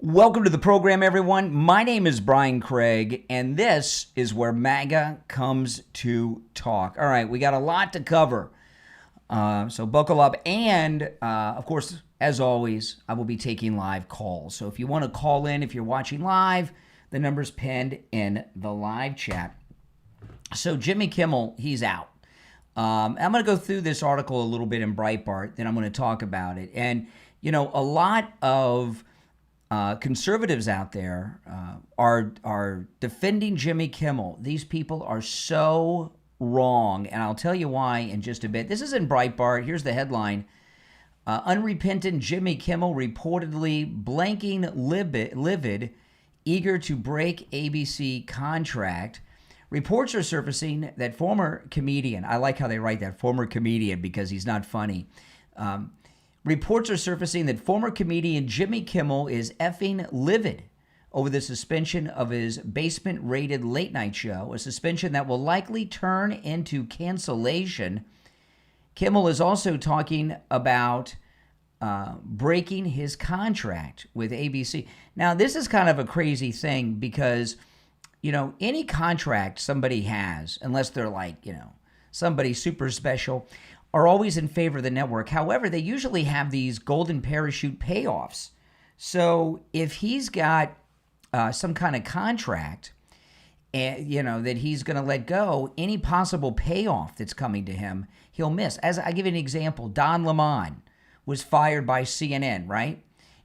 Welcome to the program, everyone. My name is Brian Craig, and this is where MAGA comes to talk. All right, we got a lot to cover, so buckle up. And, of course, as always, I will be taking live calls. So if you want to call in, if you're watching live, the number's pinned in the live chat. So Jimmy Kimmel, he's out. I'm going to go through this article a little bit in Breitbart, then I'm going to talk about it. And, you know, a lot of conservatives out there are defending Jimmy Kimmel. These people are so wrong, and I'll tell you why in just a bit. This is in Breitbart. Here's the headline. Unrepentant Jimmy Kimmel reportedly blanking livid, eager to break ABC contract. Reports are surfacing that former comedian, I like how they write that, former comedian, because he's not funny. Reports are surfacing that former comedian Jimmy Kimmel is effing livid over the suspension of his basement-rated late-night show, a suspension that will likely turn into cancellation. Kimmel is also talking about breaking his contract with ABC. Now, this is kind of a crazy thing because, you know, any contract somebody has, unless they're like, you know, somebody super special, are always in favor of the network. However, they usually have these golden parachute payoffs. So if he's got some kind of contract, you know, that he's going to let go, any possible payoff that's coming to him, he'll miss. As I give you an example, Don Lemon was fired by CNN, right?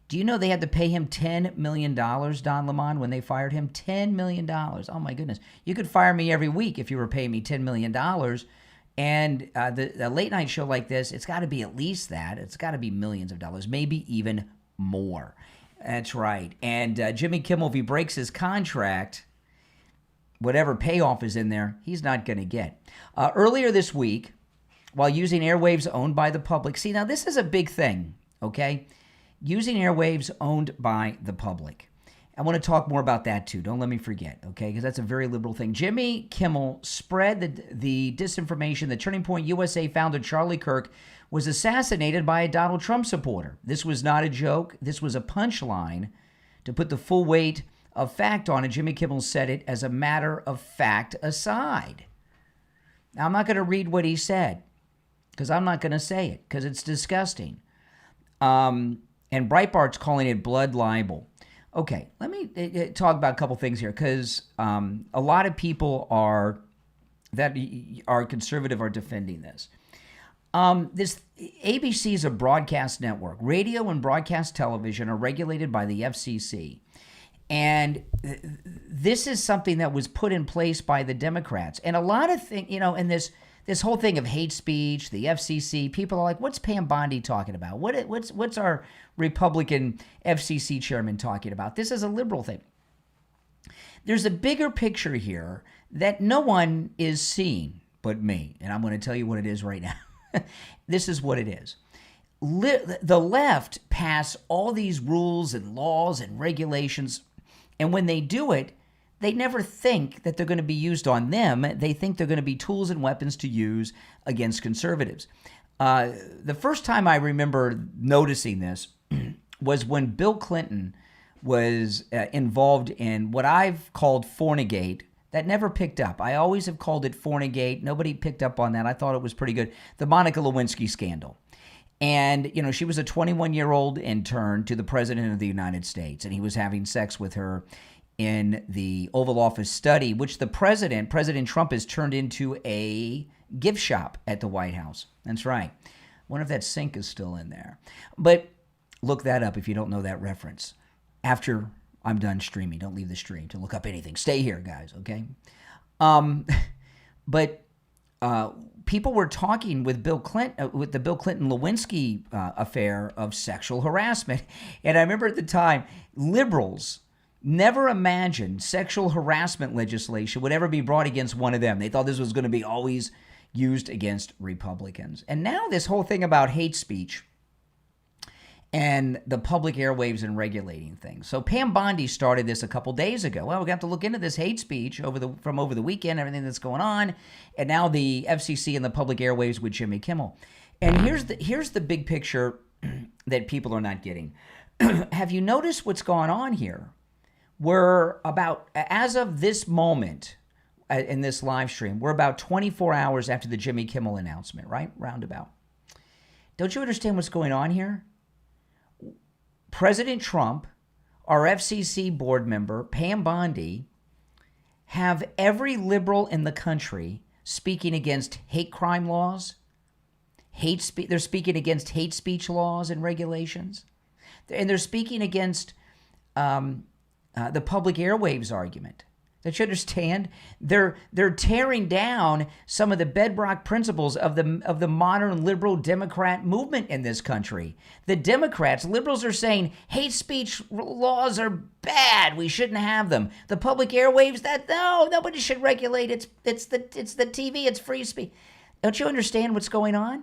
Do you know they had to pay him $10 million, Don Lemon, when they fired him? $10 million. Oh, my goodness. You could fire me every week if you were paying me $10 million. And the late night show like this, it's got to be at least that. It's got to be millions of dollars, maybe even more. That's right. And Jimmy Kimmel, if he breaks his contract, whatever payoff is in there, he's not going to get. Earlier this week, while using airwaves owned by the public, see, now this is a big thing, okay? Using airwaves owned by the public. I want to talk more about that too. Don't let me forget, okay? Because that's a very liberal thing. Jimmy Kimmel spread the disinformation that Turning Point USA founder Charlie Kirk was assassinated by a Donald Trump supporter. This was not a joke. This was a punchline to put the full weight of fact on it. Jimmy Kimmel said it as a matter of fact aside. Now, I'm not going to read what he said because I'm not going to say it because it's disgusting. And Breitbart's calling it blood libel. Okay, let me talk about a couple things here because a lot of people that are conservative are defending this. This ABC is a broadcast network. Radio and broadcast television are regulated by the FCC. And this is something that was put in place by the Democrats. And a lot of things, you know, and this whole thing of hate speech, the FCC, people are like, what's Pam Bondi talking about? What's our Republican FCC chairman talking about? This is a liberal thing. There's a bigger picture here that no one is seeing but me. And I'm going to tell you what it is right now. This is what it is. The left pass all these rules and laws and regulations. And when they do it, they never think that they're going to be used on them. They think they're going to be tools and weapons to use against conservatives. The first time I remember noticing this was when Bill Clinton was involved in what I've called Fornigate. That never picked up. I always have called it Fornigate. Nobody picked up on that. I thought it was pretty good. The Monica Lewinsky scandal. And, you know, she was a 21-year-old intern to the President of the United States, and he was having sex with her in the Oval Office study, which President Trump has turned into a gift shop at the White House. That's right. I wonder if that sink is still in there. But look that up if you don't know that reference. After I'm done streaming, don't leave the stream to look up anything. Stay here, guys, okay? But people were talking with Bill Clinton, with the Bill Clinton-Lewinsky affair of sexual harassment. And I remember at the time, liberals never imagined sexual harassment legislation would ever be brought against one of them. They thought this was going to be always used against Republicans. And now this whole thing about hate speech and the public airwaves and regulating things. So Pam Bondi started this a couple days ago. Well, we have to look into this hate speech from over the weekend, everything that's going on. And now the FCC and the public airwaves with Jimmy Kimmel. And here's the big picture that people are not getting. have you noticed what's going on here? We're about, as of this moment in this live stream, we're about 24 hours after the Jimmy Kimmel announcement, right? Roundabout. Don't you understand what's going on here? President Trump, our FCC board member, Pam Bondi, have every liberal in the country speaking against hate crime laws, they're speaking against hate speech laws and regulations, and they're speaking against the public airwaves argument. Don't you understand? They're tearing down some of the bedrock principles of the modern liberal Democrat movement in this country. The Democrats, liberals, are saying hate speech laws are bad. We shouldn't have them. The public airwaves, nobody should regulate. It's the TV. It's free speech. Don't you understand what's going on?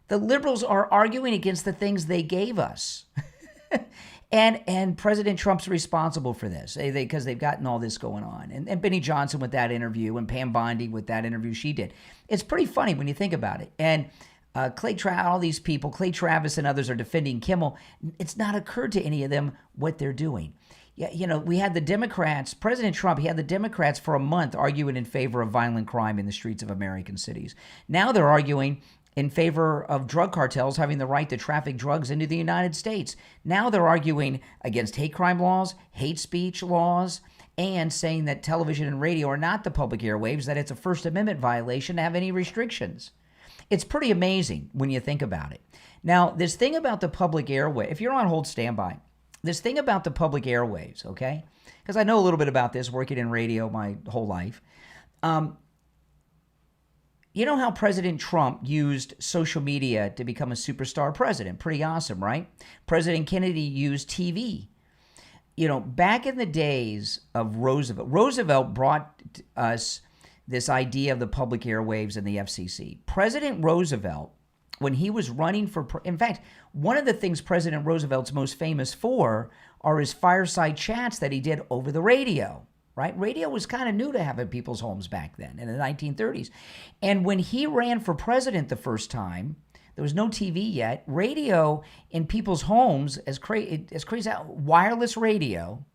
The liberals are arguing against the things they gave us. And President Trump's responsible for this because they've gotten all this going on. And Benny Johnson with that interview and Pam Bondi with that interview she did. It's pretty funny when you think about it. And all these people, Clay Travis and others are defending Kimmel. It's not occurred to any of them what they're doing. Yeah, we had the Democrats, President Trump, he had the Democrats for a month arguing in favor of violent crime in the streets of American cities. Now they're arguing in favor of drug cartels having the right to traffic drugs into the United States. Now they're arguing against hate crime laws, hate speech laws, and saying that television and radio are not the public airwaves, that it's a First Amendment violation to have any restrictions. It's pretty amazing when you think about it. Now, this thing about the public airwave, if you're on hold, stand by. This thing about the public airwaves, okay? Because I know a little bit about this, working in radio my whole life. You know how President Trump used social media to become a superstar president? Pretty awesome, right? President Kennedy used TV. Back in the days of Roosevelt brought us this idea of the public airwaves and the FCC. President Roosevelt, when he was running for, in fact, one of the things President Roosevelt's most famous for are his fireside chats that he did over the radio. Right? Radio was kind of new to have in people's homes back then in the 1930s. And when he ran for president the first time, there was no TV yet. Radio in people's homes, as crazy, wireless radio,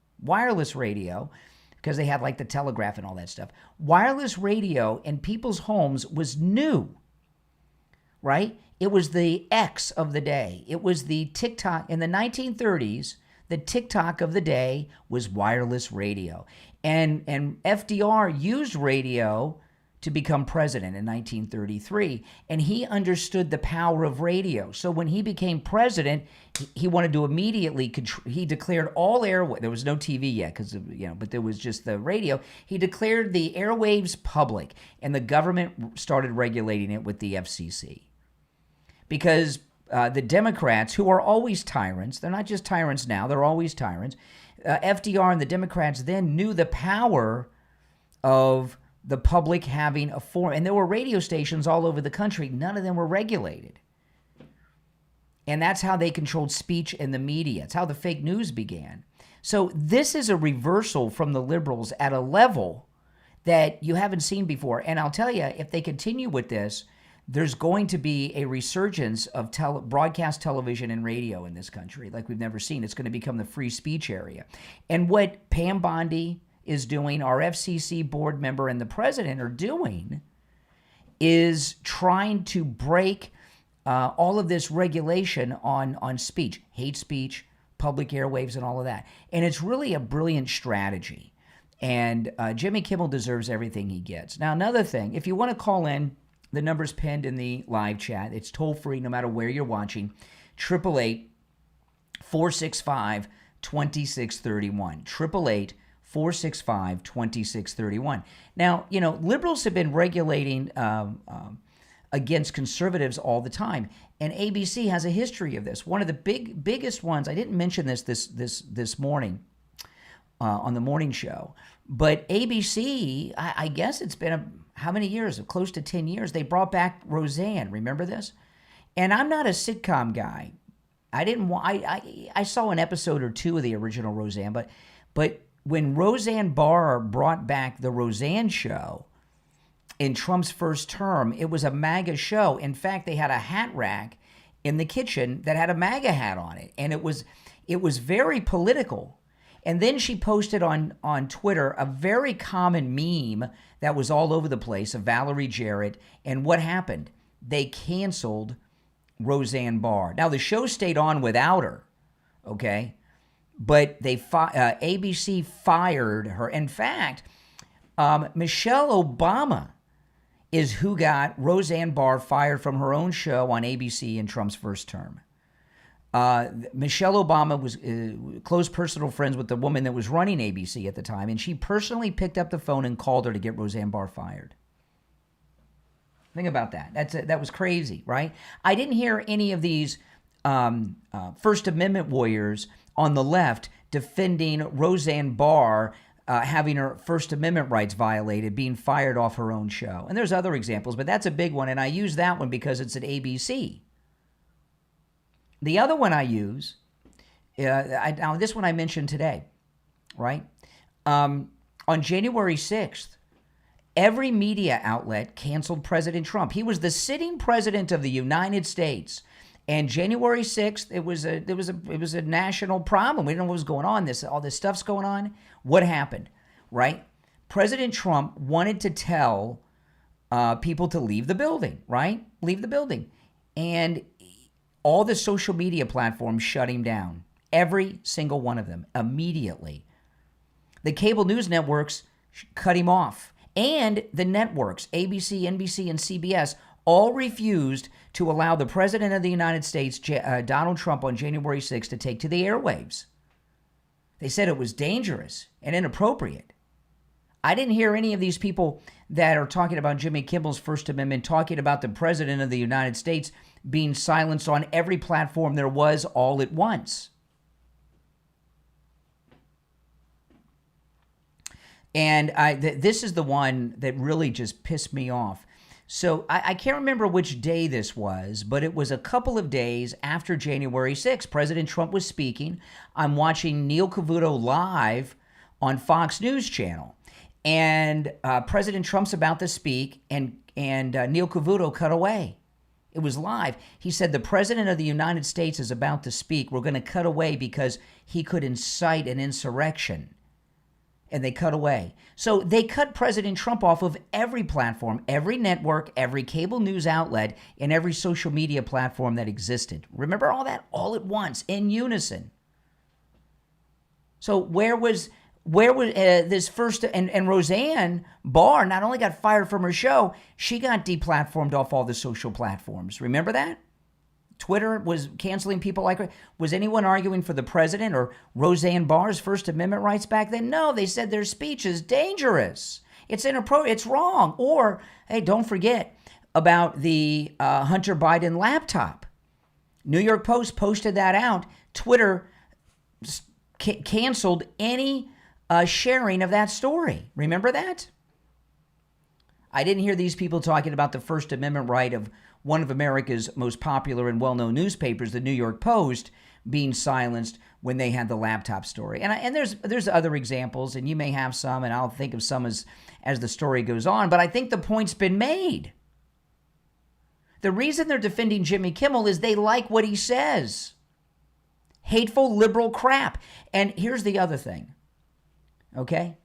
because they had like the telegraph and all that stuff. Wireless radio in people's homes was new, right? It was the X of the day. It was the TikTok in the 1930s. The TikTok of the day was wireless radio. And FDR used radio to become president in 1933, and he understood the power of radio. So when he became president, he wanted to immediately, he declared all airwaves, there was no TV yet, but there was just the radio. He declared the airwaves public, and the government started regulating it with the FCC. Because the Democrats, who are always tyrants, they're not just tyrants now, they're always tyrants. FDR and the Democrats then knew the power of the public having a forum. And there were radio stations all over the country. None of them were regulated. And that's how they controlled speech in the media. It's how the fake news began. So this is a reversal from the liberals at a level that you haven't seen before. And I'll tell you, if they continue with this, there's going to be a resurgence of broadcast television and radio in this country like we've never seen. It's going to become the free speech area. And what Pam Bondi is doing, our FCC board member and the president are doing, is trying to break all of this regulation on speech, hate speech, public airwaves, and all of that. And it's really a brilliant strategy. And Jimmy Kimmel deserves everything he gets. Now, another thing, if you want to call in, the number's pinned in the live chat. It's toll-free no matter where you're watching. 888-465-2631. 888-465-2631. Now, liberals have been regulating against conservatives all the time, and ABC has a history of this. One of the biggest ones, I didn't mention this morning on the morning show, but ABC, I guess it's been how many years? Close to 10 years. They brought back Roseanne. Remember this? And I'm not a sitcom guy. I saw an episode or two of the original Roseanne, but when Roseanne Barr brought back the Roseanne Show in Trump's first term, it was a MAGA show. In fact, they had a hat rack in the kitchen that had a MAGA hat on it. And it was very political. And then she posted on Twitter a very common meme that was all over the place of Valerie Jarrett. And what happened? They canceled Roseanne Barr. Now, the show stayed on without her, okay? But ABC fired her. In fact, Michelle Obama is who got Roseanne Barr fired from her own show on ABC in Trump's first term. Michelle Obama was close personal friends with the woman that was running ABC at the time, and she personally picked up the phone and called her to get Roseanne Barr fired. Think about that. That was crazy, right? I didn't hear any of these First Amendment warriors on the left defending Roseanne Barr having her First Amendment rights violated, being fired off her own show. And there's other examples, but that's a big one, and I use that one because it's at ABC. The other one I use, this one I mentioned today, right? On January 6th, every media outlet canceled President Trump. He was the sitting president of the United States. And January 6th, it was a national problem. We didn't know what was going on. All this stuff's going on. What happened, right? President Trump wanted to tell people to leave the building, right? Leave the building. And all the social media platforms shut him down. Every single one of them, immediately. The cable news networks cut him off. And the networks, ABC, NBC, and CBS, all refused to allow the President of the United States, Donald Trump, on January 6th to take to the airwaves. They said it was dangerous and inappropriate. I didn't hear any of these people that are talking about Jimmy Kimmel's First Amendment talking about the President of the United States being silenced on every platform there was all at once. And this is the one that really just pissed me off. So I can't remember which day this was, but it was a couple of days after January 6th. President Trump was speaking. I'm watching Neil Cavuto live on Fox News Channel. And President Trump's about to speak, and Neil Cavuto cut away. It was live. He said, the President of the United States is about to speak. We're going to cut away because he could incite an insurrection. And they cut away. So they cut President Trump off of every platform, every network, every cable news outlet, and every social media platform that existed. Remember all that? All at once, in unison. So where was this first, and Roseanne Barr not only got fired from her show, she got deplatformed off all the social platforms. Remember that? Twitter was canceling people like her. Was anyone arguing for the president or Roseanne Barr's First Amendment rights back then? No, they said their speech is dangerous. It's inappropriate. It's wrong. Or, hey, don't forget about the Hunter Biden laptop. New York Post posted that out. Twitter canceled any sharing of that story. Remember that? I didn't hear these people talking about the First Amendment right of one of America's most popular and well-known newspapers, the New York Post, being silenced when they had the laptop story. And there's other examples, and you may have some, and I'll think of some as the story goes on, but I think the point's been made. The reason they're defending Jimmy Kimmel is they like what he says. Hateful liberal crap. And here's the other thing, okay?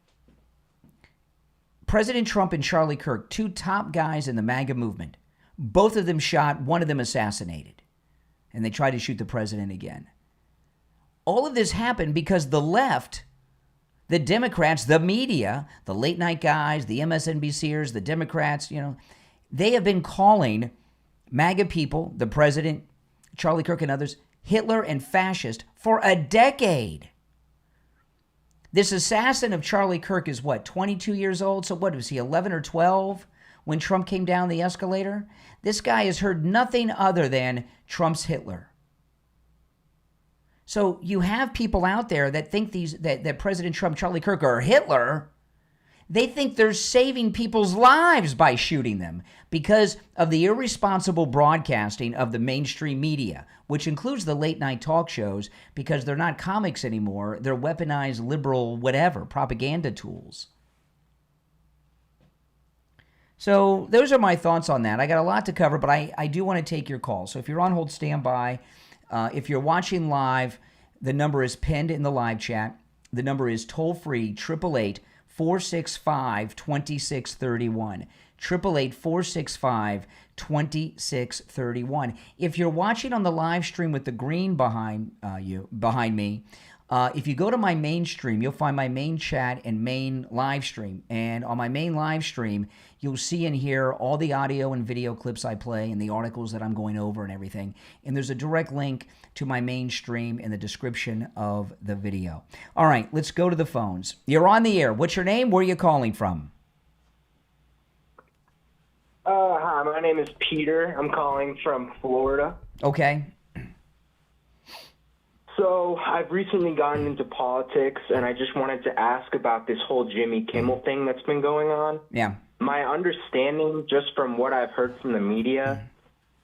President Trump and Charlie Kirk, two top guys in the MAGA movement, both of them shot, one of them assassinated. And they tried to shoot the president again. All of this happened because the left, the Democrats, the media, the late night guys, the MSNBCers, the Democrats, they have been calling MAGA people, the president, Charlie Kirk and others, Hitler and fascist for a decade. This assassin of Charlie Kirk is 22 years old? So what was he, 11 or 12 when Trump came down the escalator? This guy has heard nothing other than Trump's Hitler. So you have people out there that think that President Trump, Charlie Kirk, are Hitler. They think they're saving people's lives by shooting them because of the irresponsible broadcasting of the mainstream media, which includes the late night talk shows, because they're not comics anymore. They're weaponized liberal, whatever, propaganda tools. So those are my thoughts on that. I got a lot to cover, but I do want to take your call. So if you're on hold, stand by. If you're watching live, the number is pinned in the live chat. The number is toll-free, 888-465-2631. 888-465-2631. If you're watching on the live stream with the green behind me, if you go to my main stream, you'll find my main chat and main live stream. And on my main live stream, you'll see and hear all the audio and video clips I play and the articles that I'm going over and everything. And there's a direct link to my main stream in the description of the video. All right, let's go to the phones. You're on the air. What's your name? Where are you calling from? Hi, my name is Peter. I'm calling from Florida. Okay. So I've recently gotten into politics, and I just wanted to ask about this whole Jimmy Kimmel thing that's been going on. Yeah. My understanding, just from what I've heard from the media,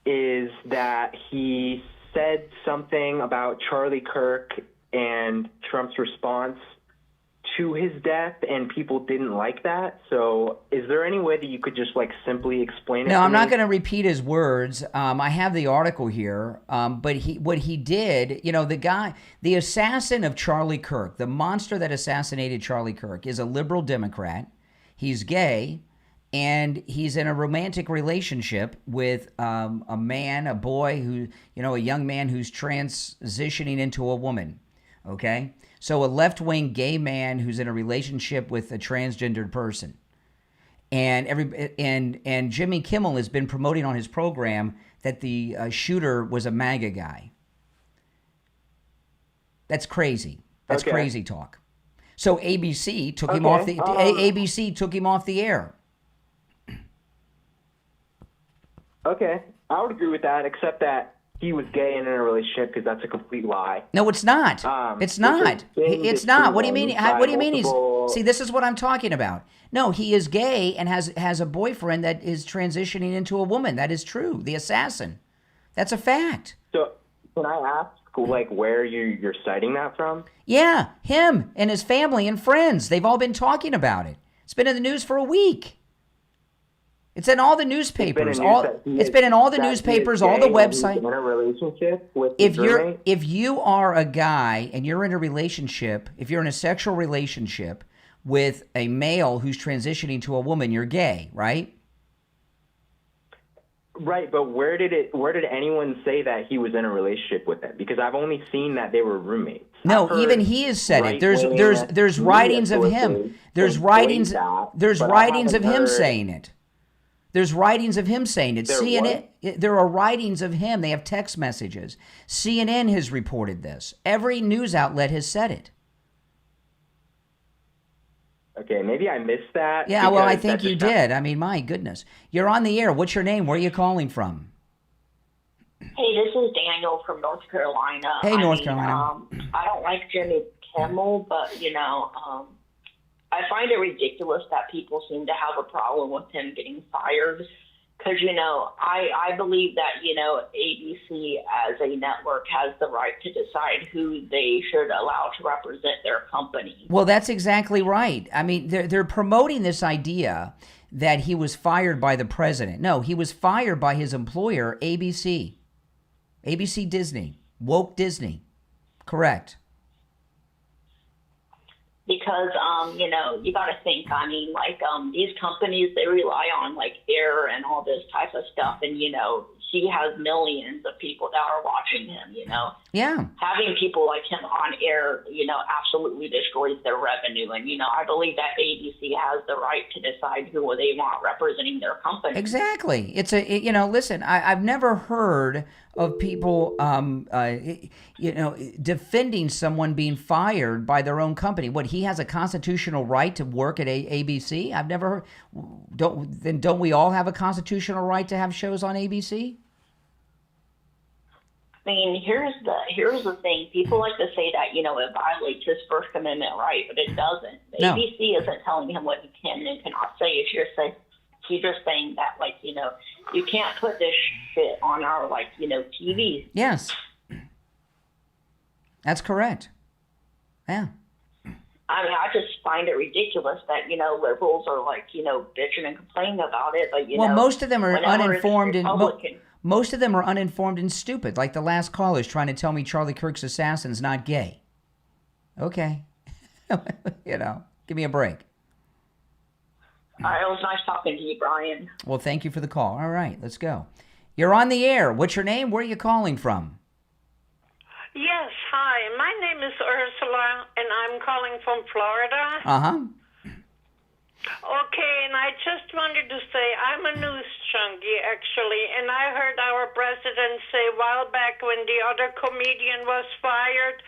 is that he said something about Charlie Kirk and Trump's response to his death, and people didn't like that. So is there any way that you could just simply explain it? No, I'm not going to repeat his words. I have the article here, but what he did, the assassin of Charlie Kirk, the monster that assassinated Charlie Kirk, is a liberal Democrat. He's gay, and he's in a romantic relationship with a young man who's transitioning into a woman. Okay. So a left-wing gay man who's in a relationship with a transgendered person. And Jimmy Kimmel has been promoting on his program that the shooter was a MAGA guy. That's crazy. That's crazy talk. So ABC took him off ABC took him off the air. Okay. I would agree with that, except that he was gay and in a relationship, because that's a complete lie. No, it's not. It's not. It's not. What do you mean? What do you mean? See, this is what I'm talking about. No, he is gay and has a boyfriend that is transitioning into a woman. That is true. The assassin. That's a fact. So, can I ask, where you're citing that from? Yeah, him and his family and friends. They've all been talking about it. It's been in the news for a week. It's in all the newspapers. It's been in all the newspapers, all the websites. In a relationship with if you are a guy and you're in a relationship, if you're in a sexual relationship with a male who's transitioning to a woman, you're gay, right? Right, but where did anyone say that he was in a relationship with them? Because I've only seen that they were roommates. No, even he has said it. There's writings of him. There's writings of him saying it. There's writings of him saying it. There are writings of him. They have text messages. CNN has reported this. Every news outlet has said it. Okay, maybe I missed that. Yeah, well, I think you did. I mean, my goodness. You're on the air. What's your name? Where are you calling from? Hey, this is Daniel from North Carolina. Hey, North Carolina. I don't like Jimmy Kimmel, but, I find it ridiculous that people seem to have a problem with him getting fired. Because, I believe that, ABC as a network has the right to decide who they should allow to represent their company. Well, that's exactly right. I mean, they're promoting this idea that he was fired by the president. No, he was fired by his employer, ABC. ABC Disney. Woke Disney. Correct. Because, you got to think, these companies, they rely on, air and all this type of stuff. And, he has millions of people that are watching him, Yeah. Having people like him on air, absolutely destroys their revenue. And, I believe that ABC has the right to decide who they want representing their company. Exactly. Listen, I've never heard of people, defending someone being fired by their own company. What, he has a constitutional right to work at ABC? I've never heard. Don't we all have a constitutional right to have shows on ABC? I mean, here's the thing. People like to say that, it violates his First Amendment right, but it doesn't. The No. ABC isn't telling him what he can and cannot say. It's he's just saying that, you can't put this shit on our, TV. Yes. That's correct. Yeah. I mean, I just find it ridiculous that, liberals are like, bitching and complaining about it. But, well, most of them are uninformed and Republican. most of them are uninformed and stupid. Like the last caller is trying to tell me Charlie Kirk's assassin's not gay. Okay. Give me a break. All right, it was nice talking to you, Brian. Well, thank you for the call. All right, let's go. You're on the air. What's your name? Where are you calling from? Yes, hi. My name is Ursula, and I'm calling from Florida. Uh-huh. Okay, and I just wanted to say I'm a news junkie, actually, and I heard our president say a while back when the other comedian was fired,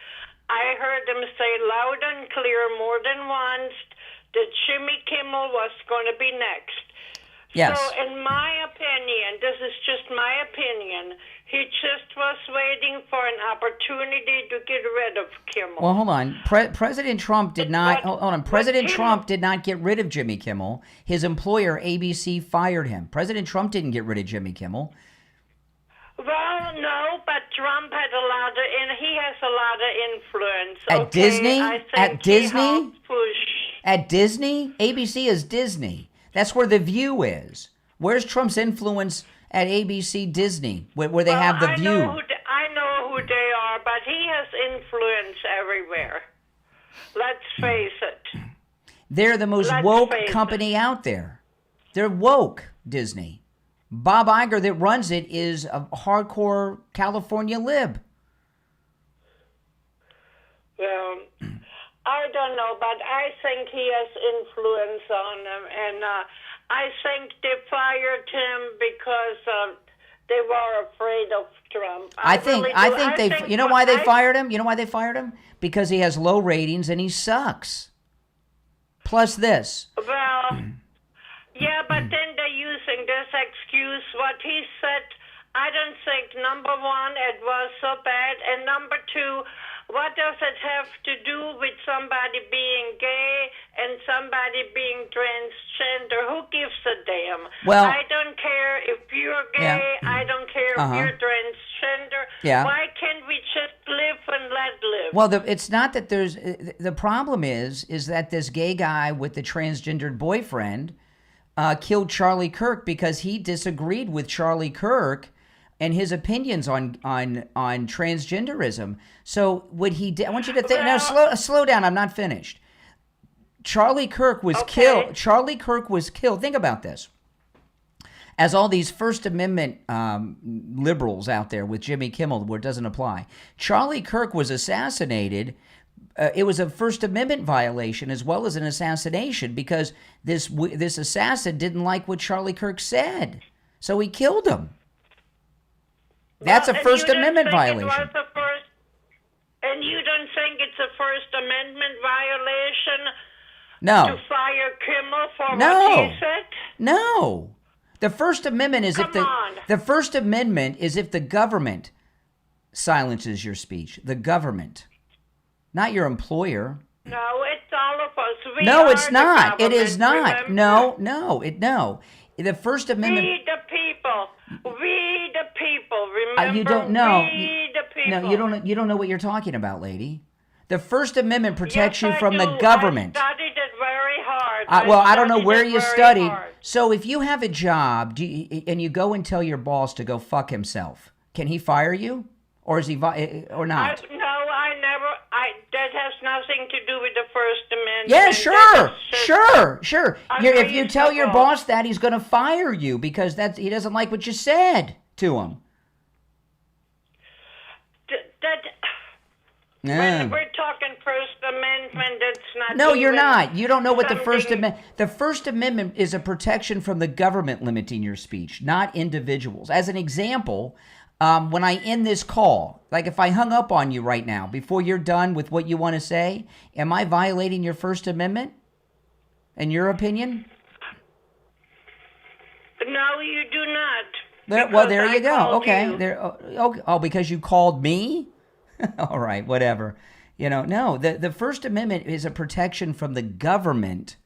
I heard him say loud and clear more than once that Jimmy Kimmel was going to be next. Yes. So in my opinion, this is just my opinion, he just was waiting for an opportunity to get rid of Kimmel. Well, hold on. President Trump did not. Hold on. President Trump did not get rid of Jimmy Kimmel. His employer, ABC, fired him. President Trump didn't get rid of Jimmy Kimmel. Well, no, but Trump had a lot of, and he has a lot of influence. At Disney? I think At Disney? He helped push. At Disney? ABC is Disney. That's where The View is. Where's Trump's influence at ABC Disney, where they have The View? I know who they are, but he has influence everywhere. Let's face it. They're the most woke company out there. They're woke, Disney. Bob Iger that runs it is a hardcore California lib. Well, I don't know, but I think he has influence on them, and I think they fired him because they were afraid of Trump. I think they. You know why they fired him? You know why they fired him? Because he has low ratings and he sucks. Plus this. Well, yeah, but then they're using this excuse. What he said, I don't think, number one, it was so bad, and number two, what does it have to do with somebody being gay and somebody being transgender? Who gives a damn? Well, I don't care if you're gay. Yeah. I don't care if you're transgender. Yeah. Why can't we just live and let live? Well, it's not that there's... The problem is that this gay guy with the transgendered boyfriend killed Charlie Kirk because he disagreed with Charlie Kirk and his opinions on transgenderism. So would he? I want you to think. Now, slow down. I'm not finished. Charlie Kirk was killed. Charlie Kirk was killed. Think about this. As all these First Amendment liberals out there with Jimmy Kimmel, where it doesn't apply, Charlie Kirk was assassinated. It was a First Amendment violation as well as an assassination because this assassin didn't like what Charlie Kirk said, so he killed him. That's a First Amendment violation. And you don't think it's a First Amendment violation to fire Kimmel for what he said? No. The First Amendment is the First Amendment is if the government silences your speech. The government, not your employer. No, it's all of us. No, it's not. It is not. Remember? No. The First Amendment. We the people. We the people. Remember? You don't know. We the people. No, you don't know what you're talking about, lady. The First Amendment protects you from the government. I studied it very hard. I don't know where you studied. So if you have a job and you go and tell your boss to go fuck himself, can he fire you, or is he or not? No, I never. That has nothing to do with the First Amendment. Yeah, sure. If you tell your boss that, he's going to fire you because he doesn't like what you said to him. When we're talking First Amendment, that's not. No, you're not. You don't know what the First Amendment. The First Amendment is a protection from the government limiting your speech, not individuals. As an example, when I end this call, like if I hung up on you right now, before you're done with what you want to say, am I violating your First Amendment? In your opinion? No, you do not. Well, there you go. Okay. Because you called me? All right, whatever. No, the First Amendment is a protection from the government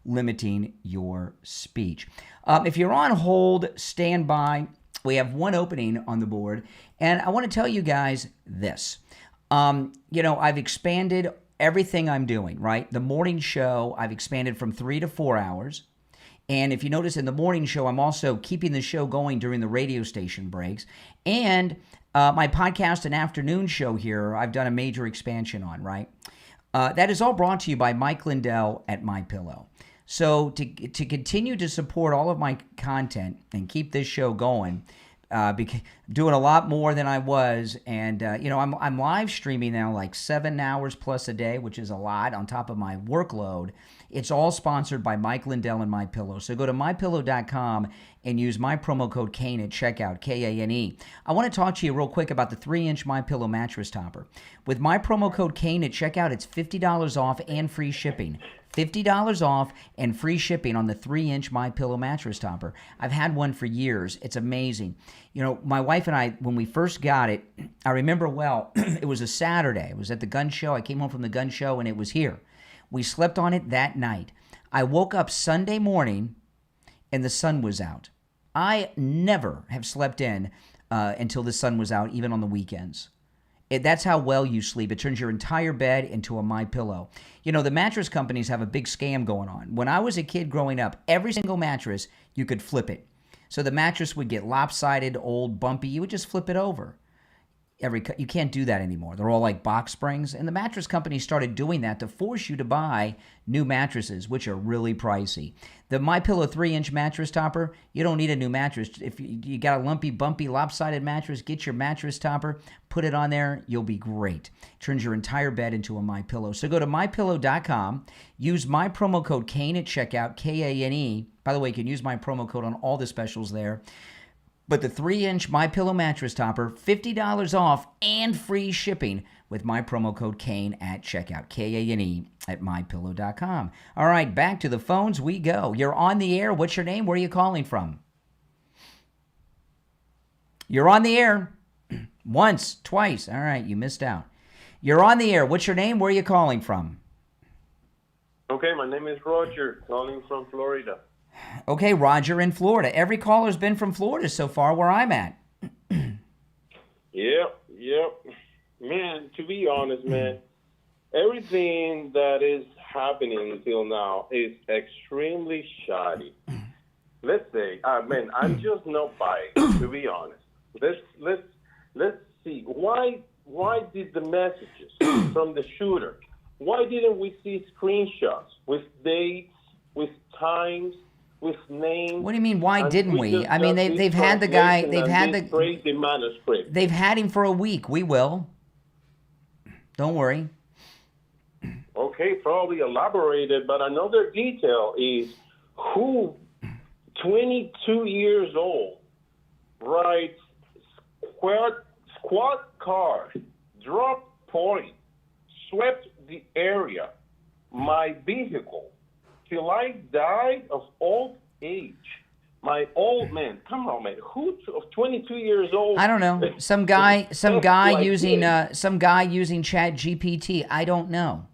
limiting your speech. If you're on hold, stand by. We have one opening on the board, and I want to tell you guys this. I've expanded everything I'm doing, right? The morning show, I've expanded from 3 to 4 hours. And if you notice in the morning show, I'm also keeping the show going during the radio station breaks. And my podcast and afternoon show here, I've done a major expansion on, right? That is all brought to you by Mike Lindell at MyPillow. So to continue to support all of my content and keep this show going, doing a lot more than I was, and I'm live streaming now like 7 hours plus a day, which is a lot on top of my workload. It's all sponsored by Mike Lindell and MyPillow. So go to mypillow.com and use my promo code Kane at checkout, Kane. I want to talk to you real quick about the 3-inch MyPillow mattress topper. With my promo code Kane at checkout, it's $50 off and free shipping. $50 off and free shipping on the 3-inch MyPillow mattress topper. I've had one for years. It's amazing. You know, my wife and I, when we first got it, I remember well, it was a Saturday. It was at the gun show. I came home from the gun show and it was here. We slept on it that night. I woke up Sunday morning and the sun was out. I never have slept in until the sun was out, even on the weekends. That's how well you sleep. It turns your entire bed into a MyPillow. You know, the mattress companies have a big scam going on. When I was a kid growing up, every single mattress, you could flip it. So the mattress would get lopsided, old, bumpy. You would just flip it over. You can't do that anymore. They're all like box springs. And the mattress companies started doing that to force you to buy new mattresses, which are really pricey. The MyPillow 3-inch mattress topper, you don't need a new mattress. If you got a lumpy, bumpy, lopsided mattress, get your mattress topper, put it on there, you'll be great. Turns your entire bed into a MyPillow. So go to mypillow.com, use my promo code Kane at checkout, Kane. By the way, you can use my promo code on all the specials there. But the 3-inch MyPillow mattress topper, $50 off and free shipping with my promo code Kane at checkout, Kane at mypillow.com. All right, back to the phones we go. You're on the air. What's your name? Where are you calling from? You're on the air. Once, twice. All right, you missed out. You're on the air. What's your name? Where are you calling from? Okay, my name is Roger, calling from Florida. Okay, Roger in Florida. Every caller's been from Florida so far where I'm at. Yep. Man, to be honest, man, everything that is happening until now is extremely shoddy. Let's say, man, I'm just not buying, to be honest. Let's see. Why did the messages from the shooter, why didn't we see screenshots with dates, with times, with names? What do you mean? Why didn't we? I mean, they've had the guy. They've had the crazy manuscript. They've had him for a week. We will. Don't worry. Okay, probably elaborated, but another detail is who, 22 years old, writes squad car, drop point, swept the area, my vehicle, till I died of old age. My old man, come on, man. Who of 22 years old? I don't know. Some guy using Chat GPT. I don't know.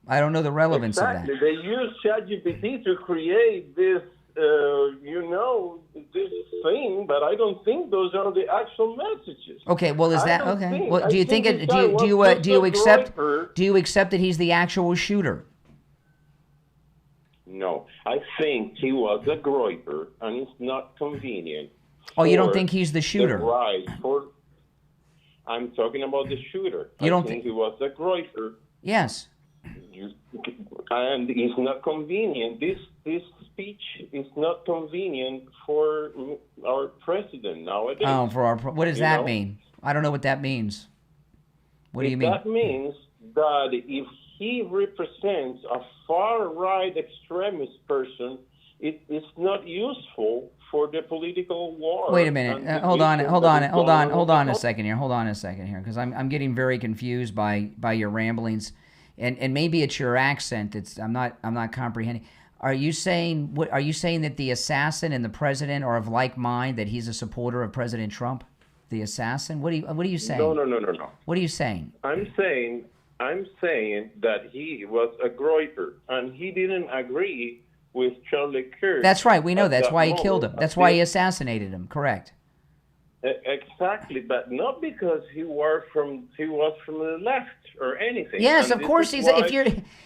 I don't know the relevance of that. They use ChatGPT to create this, this thing, but I don't think those are the actual messages. Okay, well, is that okay? Well, do you think it? Do you accept? Do you accept that he's the actual shooter? No, I think he was a groiper, and it's not convenient. Oh, you don't think he's the shooter? I'm talking about the shooter. You don't think he was a groiper? Yes. And it's not convenient. This speech is not convenient for our president nowadays. Oh, what does that mean? I don't know what that means. What do you mean? That means that if he represents a far-right extremist person, it is not useful for the political war. Wait a minute. Hold on a second here, because I'm getting very confused by your ramblings, and maybe it's your accent. I'm not comprehending. Are you saying that the assassin and the president are of like mind, that he's a supporter of President Trump? The assassin? What are you saying? No. What are you saying? I'm saying that he was a groiper, and he didn't agree with Charlie Kirk. That's right. We know that's why he killed him. That's why he assassinated him. Correct. Exactly, but not because he was from the left or anything. Yes, And of this course is he's. why- If you're,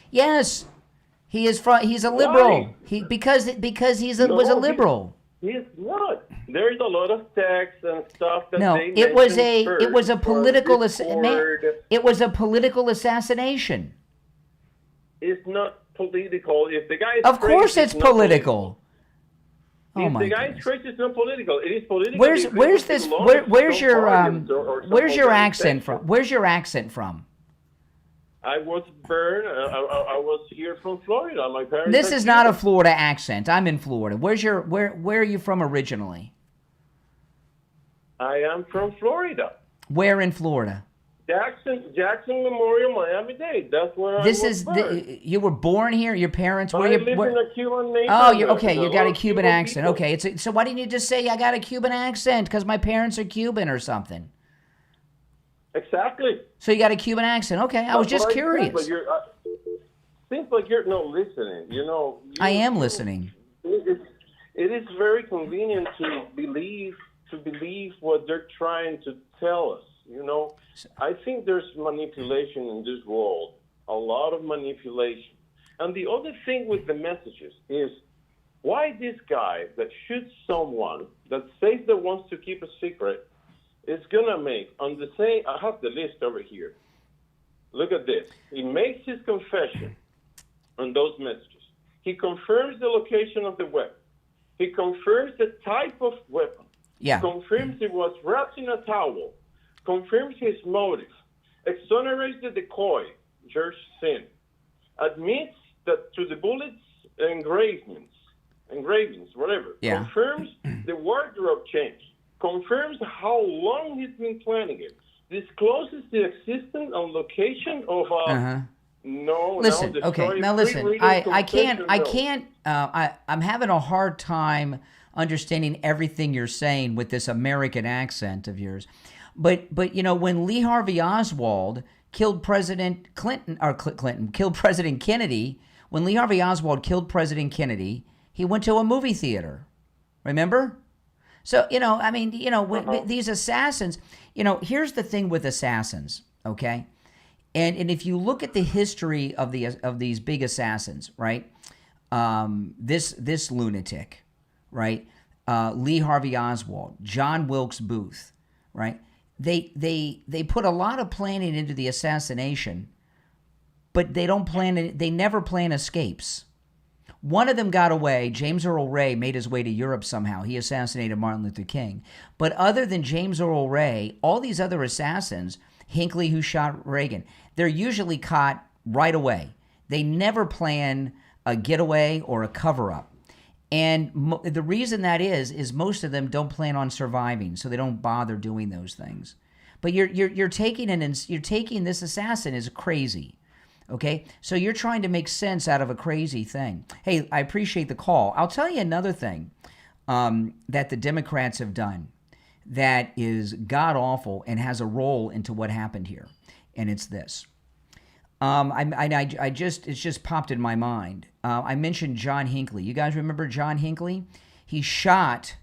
yes, he is from. He's a Why? liberal. Because he's was a No, liberal. He's not. There's a lot of texts and stuff that No, they it was mentioned a it was a first political on Discord. it was a political assassination. It's not political. If the guy is Of course, crazy, it's not political. Oh If my the guy is goodness. crazy, it's not political. It is political. Where's if it where's was this belonging where's to your some parties or some where's your accent organization. from? Where's your accent from? I was born. I was here from Florida. My parents. This are is not a Cuban. Florida accent. I'm in Florida. Where are you from originally? I am from Florida. Where in Florida? Jackson Memorial, Miami-Dade. That's where This I was is born. you were born here. Your parents were I you? live Where, in a Cuban neighborhood. oh, you okay? You There's a got lot a of Cuban Cuban accent. people. Okay, so why didn't you just say I got a Cuban accent? Because my parents are Cuban or something. Exactly. So you got a Cuban accent. Okay, I was That's just what I said, curious. but seems like you're not listening. You know. I am listening. It is very convenient to believe what they're trying to tell us. You know, I think there's manipulation in this world, a lot of manipulation. And the other thing with the messages is why this guy that shoots someone that says that wants to keep a secret is gonna make on the same. I have the list over here. Look at this. He makes his confession on those messages. He confirms the location of the weapon. He confirms the type of weapon. Yeah. Confirms it was wrapped in a towel. Confirms his motive. Exonerates the decoy, George Sin. Admits that to the bullets engravings, whatever. Yeah. Confirms the wardrobe change. Confirms how long he's been planning it. Discloses the existence and location of a Listen, okay. Now listen. I can't. I'm having a hard time understanding everything you're saying with this American accent of yours. But you know, when Lee Harvey Oswald killed President killed President Kennedy, when Lee Harvey Oswald killed President Kennedy, he went to a movie theater. Remember? So, you know, I mean, you know, these assassins, you know, here's the thing with assassins, okay? And if you look at the history of these big assassins, right? This lunatic, right? Lee Harvey Oswald, John Wilkes Booth, right? They put a lot of planning into the assassination, but they never plan escapes. One of them got away. James Earl Ray made his way to Europe somehow. He assassinated Martin Luther King. But other than James Earl Ray, all these other assassins, Hinckley, who shot Reagan, they're usually caught right away. They never plan a getaway or a cover-up. And the reason that is most of them don't plan on surviving, so they don't bother doing those things. But you're taking this assassin is crazy. Okay, so you're trying to make sense out of a crazy thing. Hey, I appreciate the call. I'll tell you another thing that the Democrats have done that is god-awful and has a role into what happened here, and it's this. It's just popped in my mind. I mentioned John Hinckley. You guys remember John Hinckley? He shot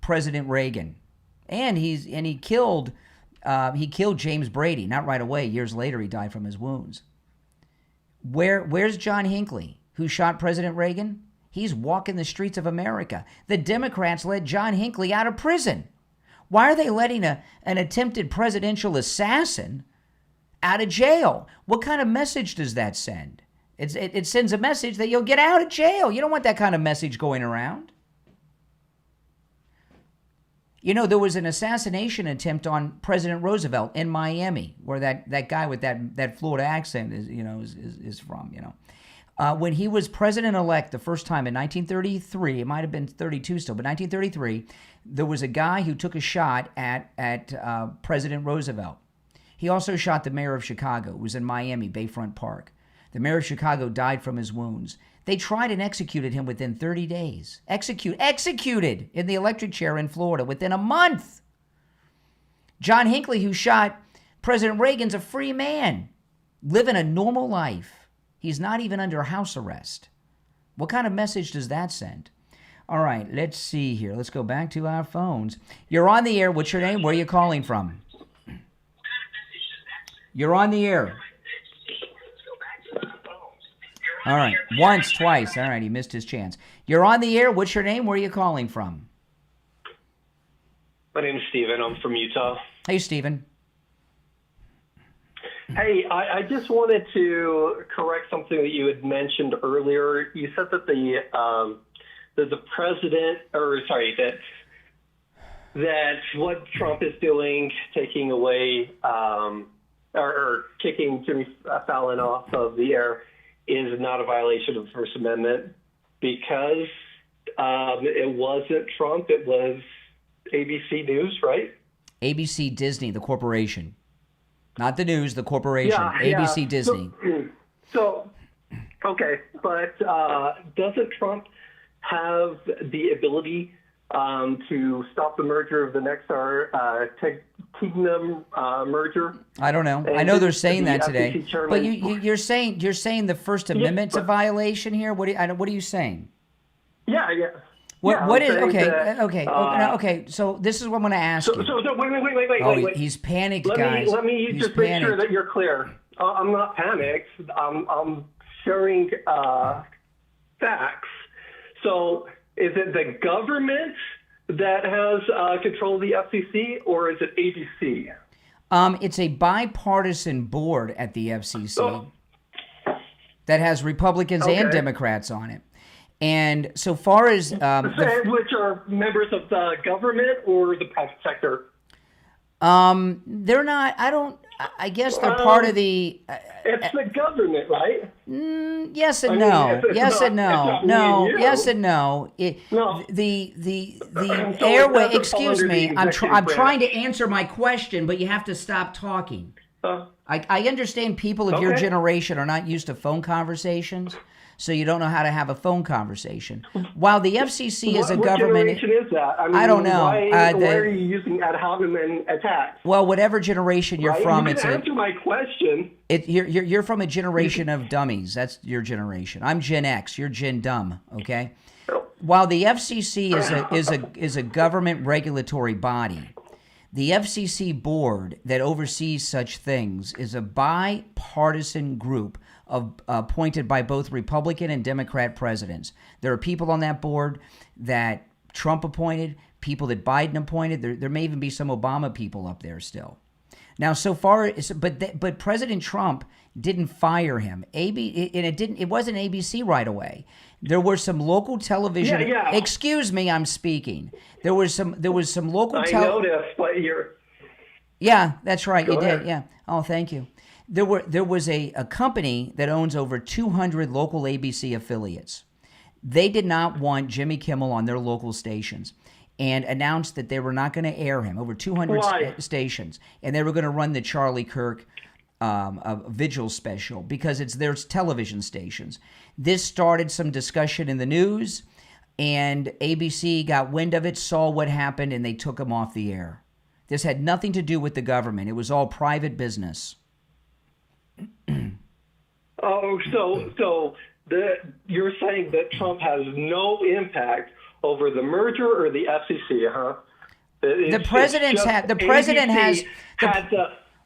President Reagan, and he killed James Brady. Not right away. Years later, he died from his wounds. Where's John Hinckley, who shot President Reagan? He's walking the streets of America. The Democrats let John Hinckley out of prison. Why are they letting an attempted presidential assassin out of jail? What kind of message does that send? It sends a message that you'll get out of jail. You don't want that kind of message going around. You know, there was an assassination attempt on President Roosevelt in Miami, where that guy with that Florida accent is from, you know. When he was president-elect the first time in 1933, it might have been 32 still, but 1933, there was a guy who took a shot at President Roosevelt. He also shot the mayor of Chicago, who was in Miami, Bayfront Park. The mayor of Chicago died from his wounds. They tried and executed him within 30 days. Executed in the electric chair in Florida within a month. John Hinckley, who shot President Reagan's a free man, living a normal life. He's not even under house arrest. What kind of message does that send? All right, let's see here. Let's go back to our phones. You're on the air. What's your name? Where are you calling from? You're on the air. All right, once, twice. All right, he missed his chance. You're on the air. What's your name? Where are you calling from? My name's Steven. I'm from Utah. Hey, Steven. Hey, I just wanted to correct something that you had mentioned earlier. You said that the president, that what Trump is doing, taking away or kicking Jimmy Fallon off of the air, is not a violation of the First Amendment because it wasn't Trump, it was ABC News, right? ABC Disney, the corporation. Not the news, the corporation. Yeah, ABC yeah. Disney. So, okay, but doesn't Trump have the ability to stop the merger of the Nexstar Kingdom merger? I don't know. I know they're saying that today. But you're saying the First Amendment's a violation here. What are you saying? Yeah. What is okay? So this is what I'm going to ask you. So wait. He's panicked, Let guys. me He's just panicked. make sure that you're clear. I'm not panicked. I'm sharing facts. So is it the government that has control of the FCC, or is it ABC? It's a bipartisan board at the FCC that has Republicans and Democrats on it. And so far as which are members of the government or the private sector? they're not. I guess they're part of the. It's the government, right? Yes and no. Yes and no. No. Yes and no. No. The So airway. it doesn't Excuse fall under me. the I'm executive trying to branch. answer my question, but you have to stop talking. Uh, I understand people of your Okay. generation are not used to phone conversations, so you don't know how to have a phone conversation. While the FCC is a what government. generation is that? I don't know. Why are you using ad hominem attacks? Well, whatever generation you're Right? from, You it's can a. answer my question. You're from a generation of dummies. That's your generation. I'm Gen X. You're Gen Dumb. Okay. While the FCC is a government regulatory body, the FCC board that oversees such things is a bipartisan group appointed by both Republican and Democrat presidents. There are people on that board that Trump appointed, people that Biden appointed. There may even be some Obama people up there still. Now, so far, but President Trump didn't fire him. It wasn't ABC right away. There were some local television. Yeah. Excuse me, I'm speaking. There was some local. I noticed, but you're. Yeah, that's right. You ahead. did. Yeah. Oh, thank you. There was a company that owns over 200 local ABC affiliates. They did not want Jimmy Kimmel on their local stations and announced that they were not going to air him, over 200 stations, and they were going to run the Charlie Kirk vigil special because it's their television stations. This started some discussion in the news, and ABC got wind of it, saw what happened, and they took him off the air. This had nothing to do with the government. It was all private business. Oh, so you're saying that Trump has no impact over the merger or the FCC, huh? The president has.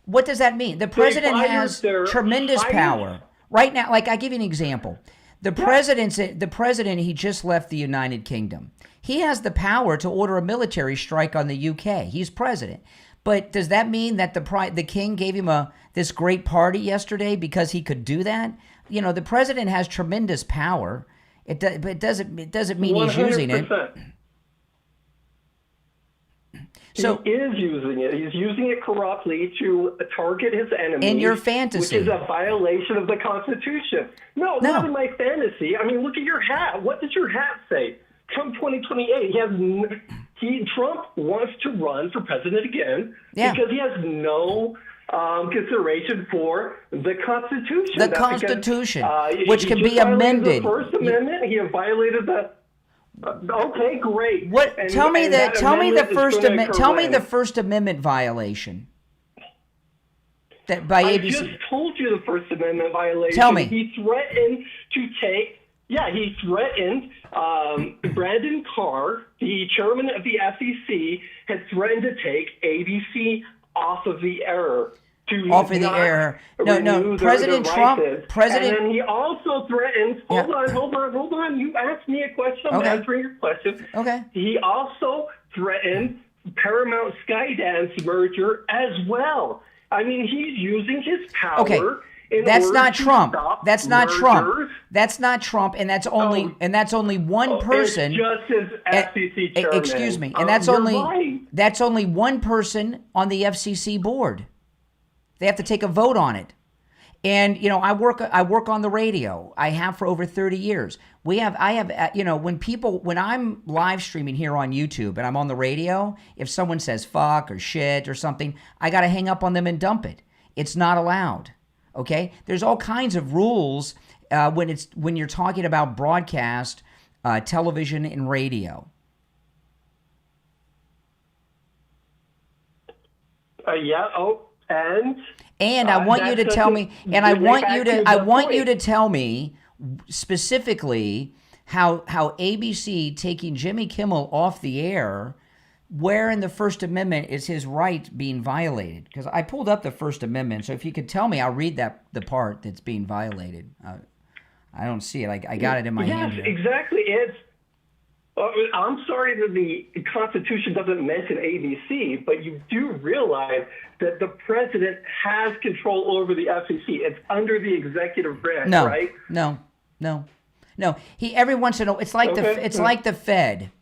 What does that mean? The president has tremendous power right now. Like, I give you an example. The president, he just left the United Kingdom. He has the power to order a military strike on the UK. He's president. But does that mean that the king gave him this great party yesterday because he could do that? You know, the president has tremendous power. It doesn't mean 100%. He's using it. So he is using it. He's using it corruptly to target his enemies. In your fantasy. Which is a violation of the Constitution. No, not in my fantasy. I mean, look at your hat. What does your hat say? Trump 2028. Trump wants to run for president again because he has no consideration for the Constitution. The Constitution, which can be amended. The First Amendment. He has violated the. Okay, great. Tell me the First Amendment violation. That by ABC. I just told you the First Amendment violation. Tell me. He threatened to take Yeah, he threatened Brendan Carr, the chairman of the FCC, had threatened to take ABC off of the air. Off of the air. No, President Trump. And then he also threatened. Hold on. You asked me a question. I'm answering your question. Okay. He also threatened Paramount Skydance merger as well. I mean, he's using his power. Okay. That's not Trump. That's not Trump. That's not Trump, and that's only one person. It's just his FCC chairman. Excuse me, and that's only one person on the FCC board. They have to take a vote on it. And I work on the radio. I have for over 30 years. When I'm live streaming here on YouTube and I'm on the radio, if someone says fuck or shit or something, I got to hang up on them and dump it. It's not allowed. Okay? There's all kinds of rules when you're talking about broadcast, television and radio. And I want you to tell me, and I want you to tell me specifically how ABC taking Jimmy Kimmel off the air, where in the First Amendment is his right being violated? Because I pulled up the First Amendment, so if you could tell me, I'll read the part that's being violated. I don't see it. I got it in my hand here. Yes, exactly. I'm sorry that the Constitution doesn't mention ABC, but you do realize that the president has control over the FCC. It's under the executive branch, right? No. He every once in a while, it's like the Fed.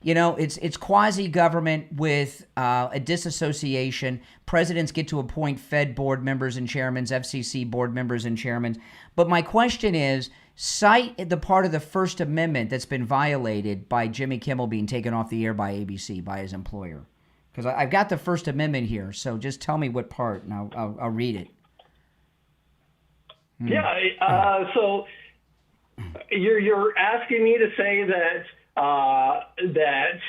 It's quasi-government with a disassociation. Presidents get to appoint Fed board members and chairmen, FCC board members and chairmen. But my question is, cite the part of the First Amendment that's been violated by Jimmy Kimmel being taken off the air by ABC, by his employer. Because I've got the First Amendment here, so just tell me what part, and I'll read it. Yeah, so you're asking me to say that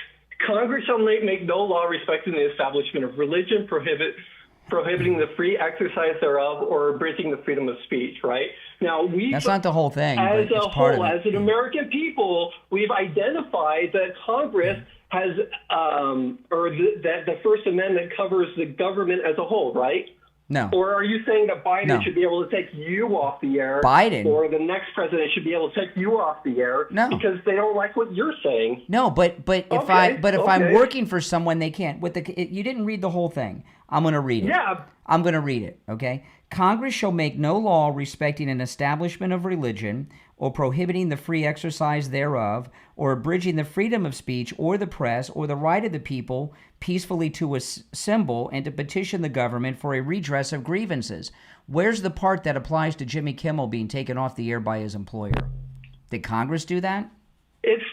Congress shall make no law respecting the establishment of religion, prohibiting the free exercise thereof, or abridging the freedom of speech, right? Now, that's not the whole thing, as but it's a part whole, of it. as an American people, we've identified that Congress has, that the First Amendment covers the government as a whole, right? No. Or are you saying that Biden should be able to take you off the air? Biden? Or the next president should be able to take you off the air? No. Because they don't like what you're saying. No, but if I'm working for someone, they can't. You didn't read the whole thing. I'm going to read it. Yeah. I'm going to read it, okay? Congress shall make no law respecting an establishment of religion or prohibiting the free exercise thereof or abridging the freedom of speech or the press or the right of the people peacefully to assemble and to petition the government for a redress of grievances. Where's the part that applies to Jimmy Kimmel being taken off the air by his employer? Did Congress do that? It's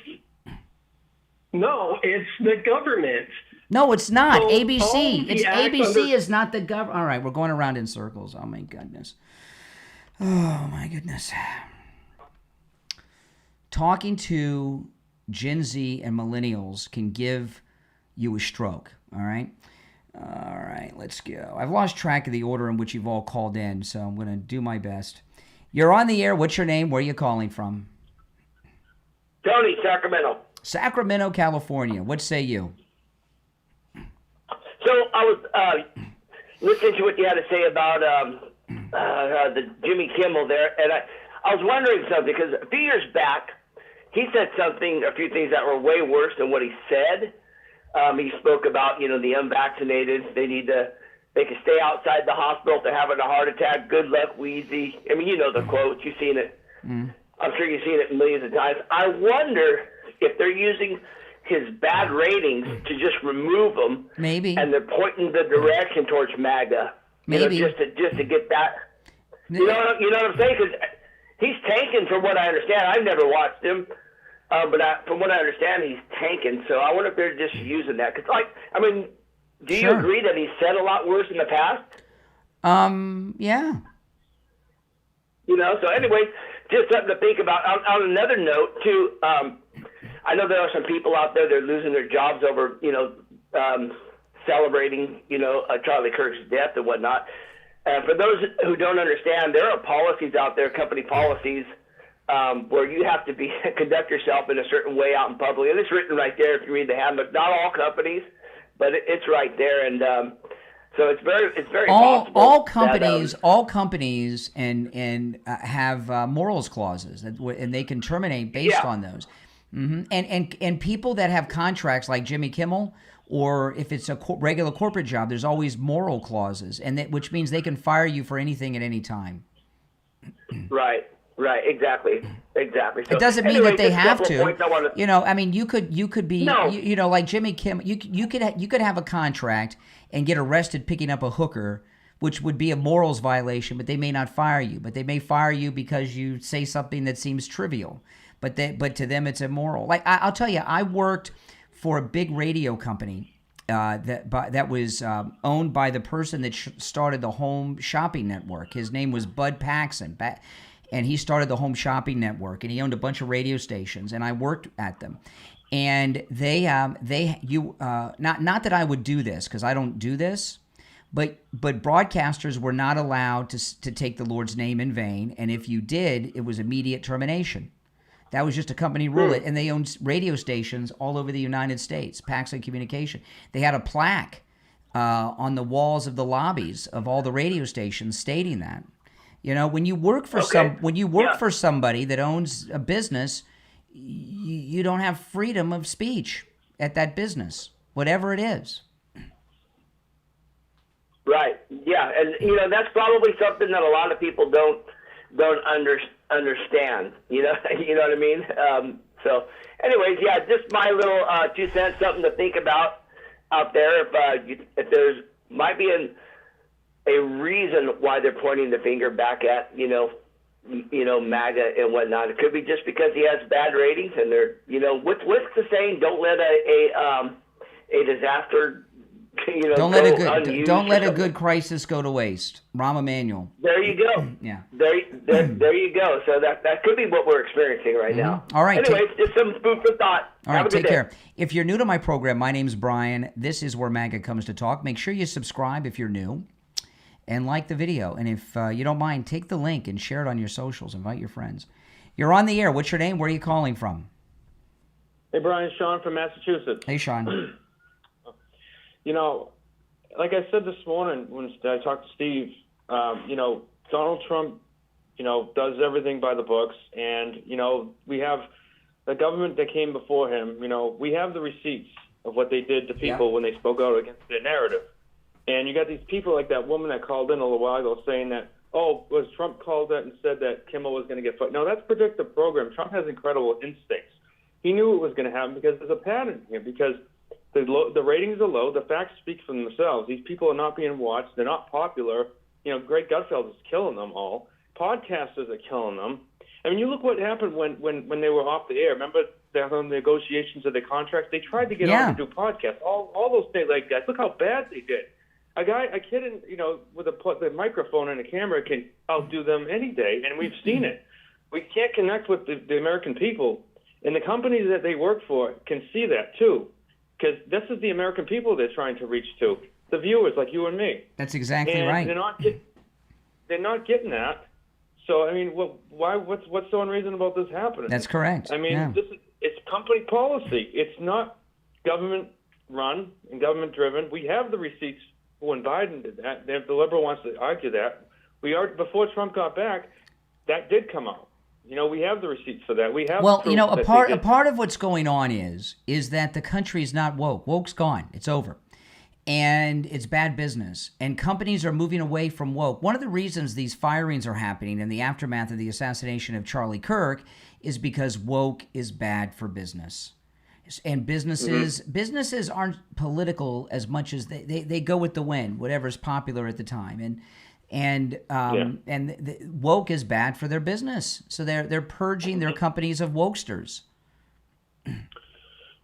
the government. No, it's not. So ABC. It's ABC is not the government. All right, we're going around in circles. Oh, my goodness. Oh, my goodness. Talking to Gen Z and millennials can give you a stroke, all right? All right, let's go. I've lost track of the order in which you've all called in, so I'm going to do my best. You're on the air. What's your name? Where are you calling from? Tony, Sacramento. Sacramento, California. What say you? So I was listening to what you had to say about the Jimmy Kimmel there, and I was wondering something, because a few years back, he said a few things that were way worse than what he said. He spoke about, the unvaccinated. They can stay outside the hospital if they're having a heart attack. Good luck, Wheezy. I mean, the quote. You've seen it. I'm sure you've seen it millions of times. I wonder if they're using his bad ratings to just remove them. Maybe. And they're pointing the direction towards MAGA. Maybe. Just to get that. You know what I'm saying? Because he's tanking, from what I understand. I've never watched him. But from what I understand, he's tanking. So I wonder if they're just using that. Because, do you agree that he's said a lot worse in the past? Yeah. So anyway, just something to think about. On another note, too, I know there are some people out there that are losing their jobs over, celebrating, Charlie Kirk's death and whatnot. For those who don't understand, there are policies out there, company policies, where you have to conduct yourself in a certain way out in public, and it's written right there if you read the handbook. Not all companies, but it's right there, and so it's very possible. All companies and have morals clauses, and they can terminate based on those. And people that have contracts like Jimmy Kimmel, or if it's a regular corporate job, there's always moral clauses, which means they can fire you for anything at any time. Right, exactly. So, it doesn't mean that they have to. I mean, you could be, like Jimmy Kimmel. You could have a contract and get arrested picking up a hooker, which would be a morals violation, but they may not fire you. But they may fire you because you say something that seems trivial. But to them, it's immoral. Like I'll tell you, I worked for a big radio company that was owned by the person that started the Home Shopping Network. His name was Bud Paxson, and he started the Home Shopping Network, and he owned a bunch of radio stations, and I worked at them. And not that I would do this, because I don't do this, but broadcasters were not allowed to take the Lord's name in vain, and if you did, it was immediate termination. That was just a company rule, and they owned radio stations all over the United States, Paxson Communication. They had a plaque on the walls of the lobbies of all the radio stations stating that. When you work for for somebody that owns a business, you don't have freedom of speech at that business, whatever it is. Right. Yeah, and that's probably something that a lot of people don't understand. You know what I mean? So, anyways, just my little 2 cents, something to think about out there. If there's might be a reason why they're pointing the finger back at MAGA and whatnot. It could be just because he has bad ratings, and they're what's the saying? Don't let a disaster. Don't let a good crisis go to waste. Rahm Emanuel. There you go. Yeah. There you go. So that could be what we're experiencing right now. All right. Anyways, just some food for thought. All right. Take care. If you're new to my program, my name's Brian. This is where MAGA comes to talk. Make sure you subscribe if you're new, and like the video. And if you don't mind, take the link and share it on your socials. Invite your friends. You're on the air. What's your name? Where are you calling from? Hey, Brian. Sean from Massachusetts. Hey, Sean. Like I said this morning when I talked to Steve, Donald Trump, does everything by the books. And, we have the government that came before him, we have the receipts of what they did to people when they spoke out against their narrative. And you got these people like that woman that called in a little while ago saying that, was Trump called that and said that Kimmel was going to get fired? No, that's predictive program. Trump has incredible instincts. He knew it was going to happen because there's a pattern here, because the ratings are low. The facts speak for themselves. These people are not being watched. They're not popular. Greg Gutfeld is killing them all. Podcasters are killing them. I mean, you look what happened when they were off the air. Remember the negotiations of the contracts? They tried to get on to do podcasts. All those things like that. Look how bad they did. A kid with the microphone and a camera can outdo them any day, and we've seen it. We can't connect with the American people, and the companies that they work for can see that too. Because this is the American people they're trying to reach to, the viewers like you and me. That's exactly right. They're not getting that. So I mean, what's so unreasonable about this happening? That's correct. I mean, it's company policy. It's not government run and government driven. We have the receipts when Biden did that. If the liberal wants to argue that, before Trump got back, that did come out. We have the receipts for that. We have. Well, a part of what's going on is that the country is not woke. Woke's gone. It's over. And it's bad business. And companies are moving away from woke. One of the reasons these firings are happening in the aftermath of the assassination of Charlie Kirk is because woke is bad for business. And businesses aren't political as much as they go with the wind, whatever's popular at the time. And woke is bad for their business, so they're purging their companies of wokesters.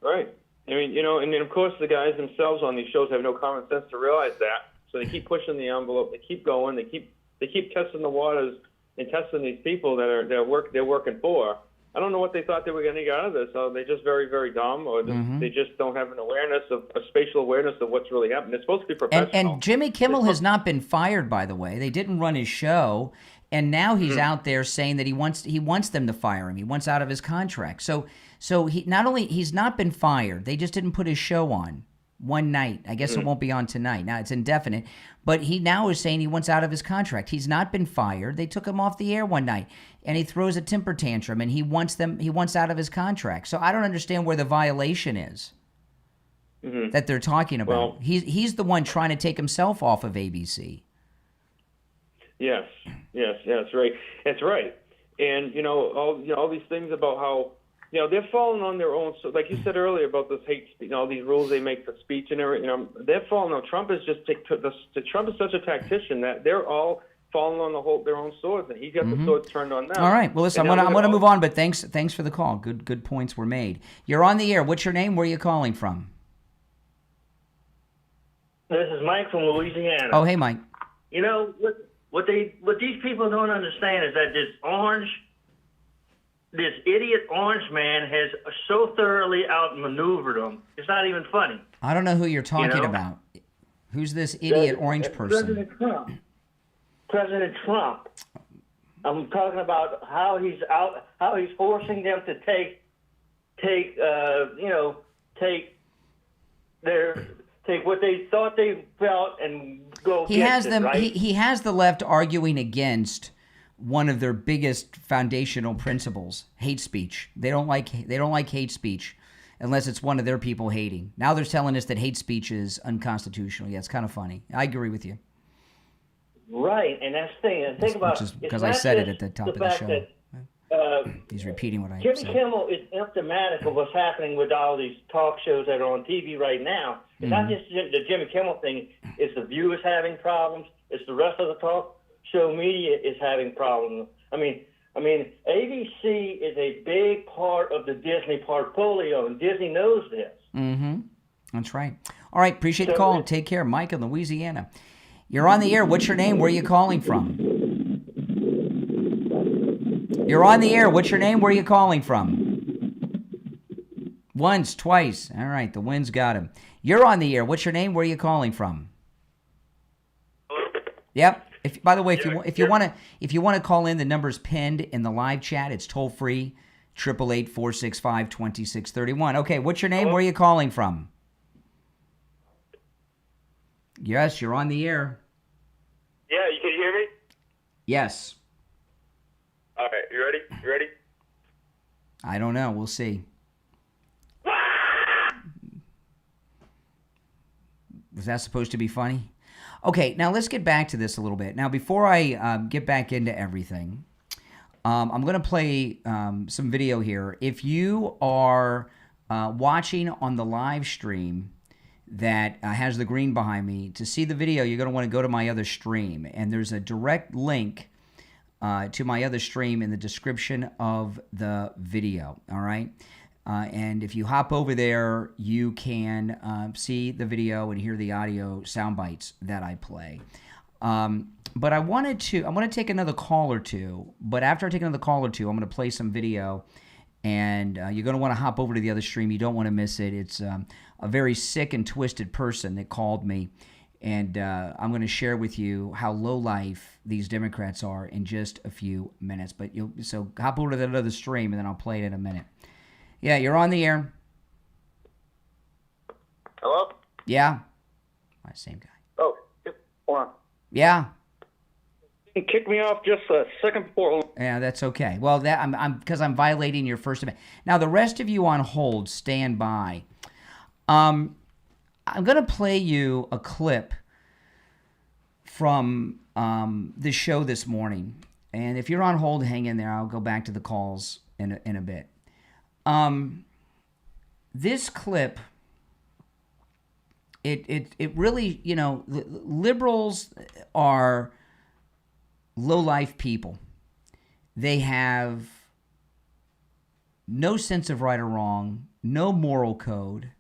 Right. I mean, and then of course the guys themselves on these shows have no common sense to realize that. So they keep pushing the envelope. They keep going. They keep testing the waters and testing these people they're working for. I don't know what they thought they were going to get out of this. So they're just very, very dumb, or they just don't have an awareness of a spatial awareness of what's really happening. It's supposed to be professional. And Jimmy Kimmel has not been fired, by the way. They didn't run his show, And now he's out there saying that he wants them to fire him. He wants out of his contract. So he not only he's not been fired, they just didn't put his show on one night. I guess it won't be on tonight. Now it's indefinite, but he now is saying he wants out of his contract. He's not been fired. They took him off the air one night, and he throws a temper tantrum, and he wants out of his contract. So I don't understand where the violation is that they're talking about. Well, He's the one trying to take himself off of ABC. Yes, that's right. That's right. And all these things about how they're falling on their own. So, like you said earlier about this hate speech, all these rules they make for speech and everything. They're falling on. Trump is Trump is such a tactician that they're all falling on their own swords, and he's got the sword turned on them. All right. Well, listen, I'm gonna move on, but thanks for the call. Good points were made. You're on the air. What's your name? Where are you calling from? This is Mike from Louisiana. Oh, hey, Mike. What these people don't understand is that this idiot orange man has so thoroughly outmaneuvered them. It's not even funny. I don't know who you're talking about. Who's this idiot orange person? President Trump. I'm talking about how he's forcing them to take what they thought they felt and go. He has them. Right? He has the left arguing against one of their biggest foundational principles: hate speech. They don't like hate speech unless it's one of their people hating. Now they're telling us that hate speech is unconstitutional. Yeah, it's kind of funny. I agree with you. Right, and that's the thing. And think about it. Because I said it at the top of the show. That, he's repeating what I Jimmy said. Kimmel is emblematic of what's happening with all these talk shows that are on TV right now. It's not just the Jimmy Kimmel thing. It's the View is having problems. It's the rest of the talk show media is having problems. I mean, ABC is a big part of the Disney portfolio, and Disney knows this. Mm-hmm. That's right. All right, appreciate the call. Take care. Mike in Louisiana. You're on the air. What's your name? Where are you calling from? You're on the air. What's your name? Where are you calling from? Once, twice. All right, the wind's got him. You're on the air. What's your name? Where are you calling from? Yep. By the way, if you want to call in, the number's pinned in the live chat. It's toll free, 888-465-2631. Okay, what's your name? Where are you calling from? Yes, you're on the air. Yeah, you can hear me? Yes. All right, you ready? I don't know. We'll see. Was that supposed to be funny? Okay, now let's get back to this a little bit. Now, before I get back into everything, I'm going to play some video here. If you are watching on the live stream that has the green behind me, to see the video, you're going to want to go to my other stream. And there's a direct link to my other stream in the description of the video, all right? And if you hop over there, you can see the video and hear the audio sound bites that I play. But I want to take another call or two. But after I take another call or two, I'm going to play some video. And you're going to want to hop over to the other stream. You don't want to miss it. It's a very sick and twisted person that called me. And I'm going to share with you how low life these Democrats are in just a few minutes. So hop over to that other stream, and then I'll play it in a minute. Yeah, you're on the air. Hello? Yeah. Same guy. Oh, hold on. Yeah. You kicked me off just a second before. Yeah, that's okay. Well, I'm because I'm violating your First Amendment. Now, the rest of you on hold, stand by. I'm going to play you a clip from the show this morning. And if you're on hold, hang in there. I'll go back to the calls in a bit. This clip, it really, liberals are low-life people. They have no sense of right or wrong, no moral code.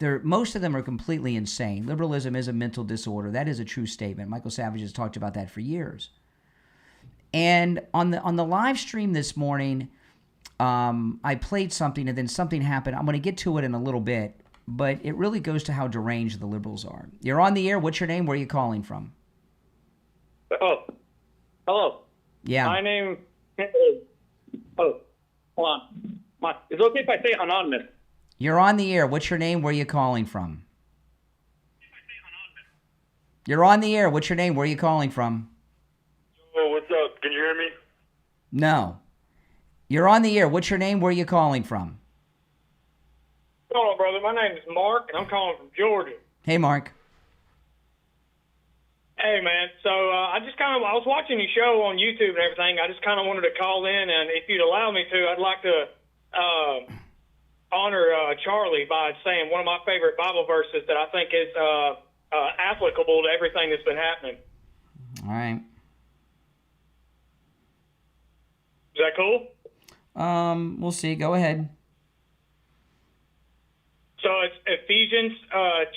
Most of them are completely insane. Liberalism is a mental disorder. That is a true statement. Michael Savage has talked about that for years. And on the live stream this morning, I played something and then something happened. I'm going to get to it in a little bit, but it really goes to how deranged the liberals are. You're on the air. What's your name? Where are you calling from? Oh, hello. Yeah. My name is, hold on. Is it okay if I say anonymous? You're on the air. What's your name? Where are you calling from? You're on the air. What's your name? Where are you calling from? Oh, what's up? Can you hear me? No. You're on the air. What's your name? Where are you calling from? Hello, brother. My name is Mark, and I'm calling from Georgia. Hey, Mark. Hey, man. So I was watching your show on YouTube and everything. I just kind of wanted to call in, and if you'd allow me to, I'd like to honor Charlie by saying one of my favorite Bible verses that I think is applicable to everything that's been happening. All right. Is that cool? We'll see. Go ahead. So it's Ephesians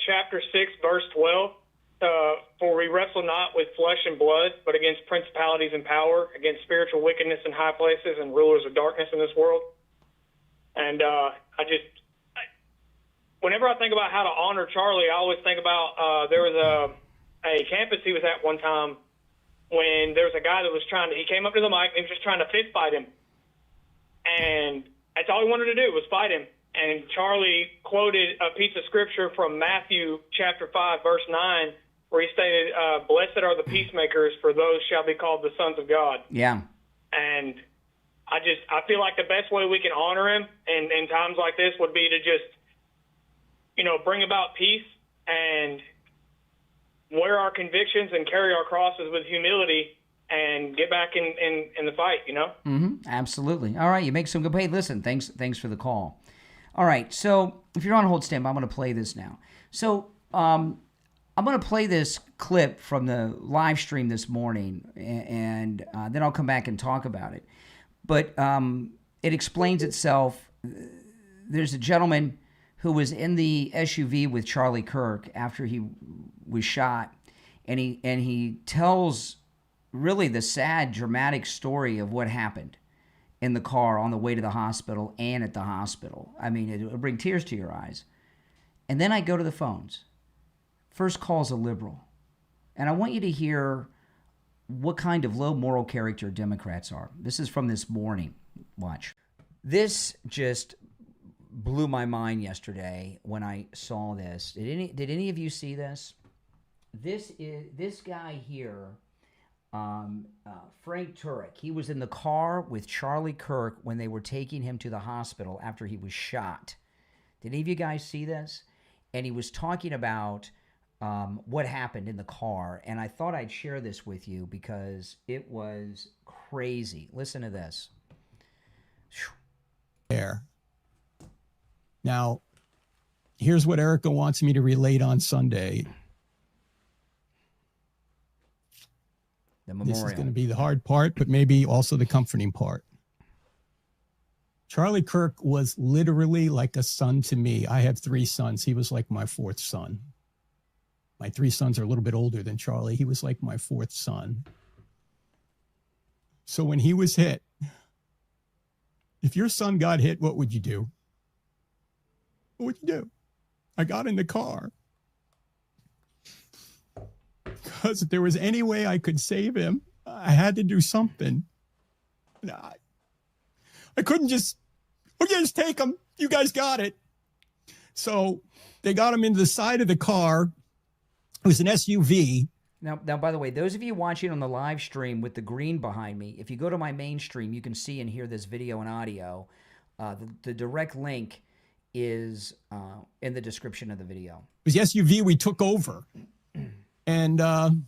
chapter 6, verse 12. For we wrestle not with flesh and blood, but against principalities and power, against spiritual wickedness in high places and rulers of darkness in this world. And whenever I think about how to honor Charlie, I always think about there was a campus he was at one time when there was a guy that was he came up to the mic and he was just trying to fist fight him. And that's all he wanted to do was fight him. And Charlie quoted a piece of scripture from Matthew chapter 5, verse 9, where he stated, blessed are the peacemakers, for those shall be called the sons of God. Yeah. And I feel like the best way we can honor him in times like this would be to just, bring about peace and wear our convictions and carry our crosses with humility and get back in the fight, Mm-hmm. Absolutely. All right. You make some good pay. Listen, thanks for the call. All right. So if you're on hold standby, I'm going to play this now. So I'm going to play this clip from the live stream this morning, and then I'll come back and talk about it. But it explains itself. There's a gentleman who was in the SUV with Charlie Kirk after he was shot, and he tells really the sad, dramatic story of what happened in the car on the way to the hospital and at the hospital. I mean, it'll bring tears to your eyes. And then I go to the phones. First call's a liberal. And I want you to hear what kind of low moral character Democrats are. This is from this morning. Watch. This just blew my mind yesterday when I saw this. Did any of you see this? This guy here, Frank Turek. He was in the car with Charlie Kirk when they were taking him to the hospital after he was shot. Did any of you guys see this? And he was talking about what happened in the car, and I thought I'd share this with you because it was crazy. Listen to this. There. Now, here's what Erica wants me to relate on Sunday. The memorial. This is going to be the hard part, but maybe also the comforting part. Charlie Kirk was literally like a son to me. I have 3 sons. He was like my 4th son. My 3 sons are a little bit older than Charlie. He was like my 4th son. So when he was hit, if your son got hit, what would you do? What would you do? I got in the car. Because if there was any way I could save him, I had to do something. I couldn't just take him. You guys got it. So they got him into the side of the car. It was an SUV. Now, by the way, those of you watching on the live stream with the green behind me, if you go to my main stream, you can see and hear this video and audio. The direct link is in the description of the video. It was the SUV we took over. And I'm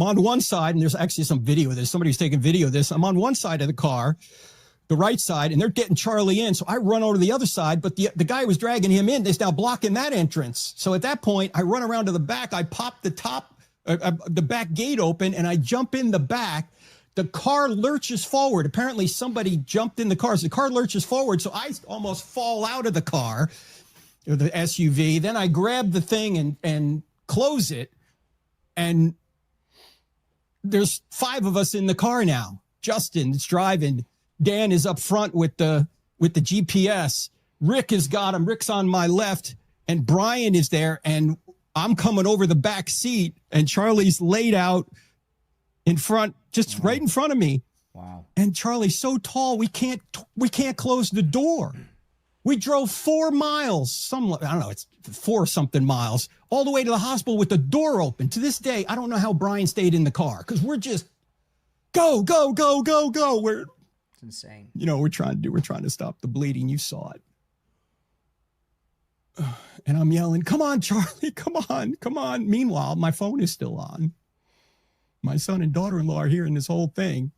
on one side, and there's actually some video of this. Somebody's taking video of this. I'm on one side of the car, the right side, and they're getting Charlie in. So I run over to the other side, but the guy who was dragging him in is now blocking that entrance. So at that point, I run around to the back. I pop the back gate open, and I jump in the back. The car lurches forward. Apparently somebody jumped in the car. So the car lurches forward, so I almost fall out of the car, or the SUV. Then I grab the thing and close it, and there's 5 of us in the car now. Justin is driving. Dan is up front with the GPS. Rick has got him. Rick's on my left, and Brian is there, and I'm coming over the back seat, and Charlie's laid out in front, just right in front of me. Wow. And Charlie's so tall, we can't close the door. We drove 4 miles, I don't know, it's 4 something miles, all the way to the hospital with the door open. To this day, I don't know how Brian stayed in the car, because we're just go, go, go, go, go. It's insane. You know, we're trying to stop the bleeding. You saw it. And I'm yelling, come on, Charlie, come on, come on. Meanwhile, my phone is still on. My son and daughter-in-law are hearing this whole thing.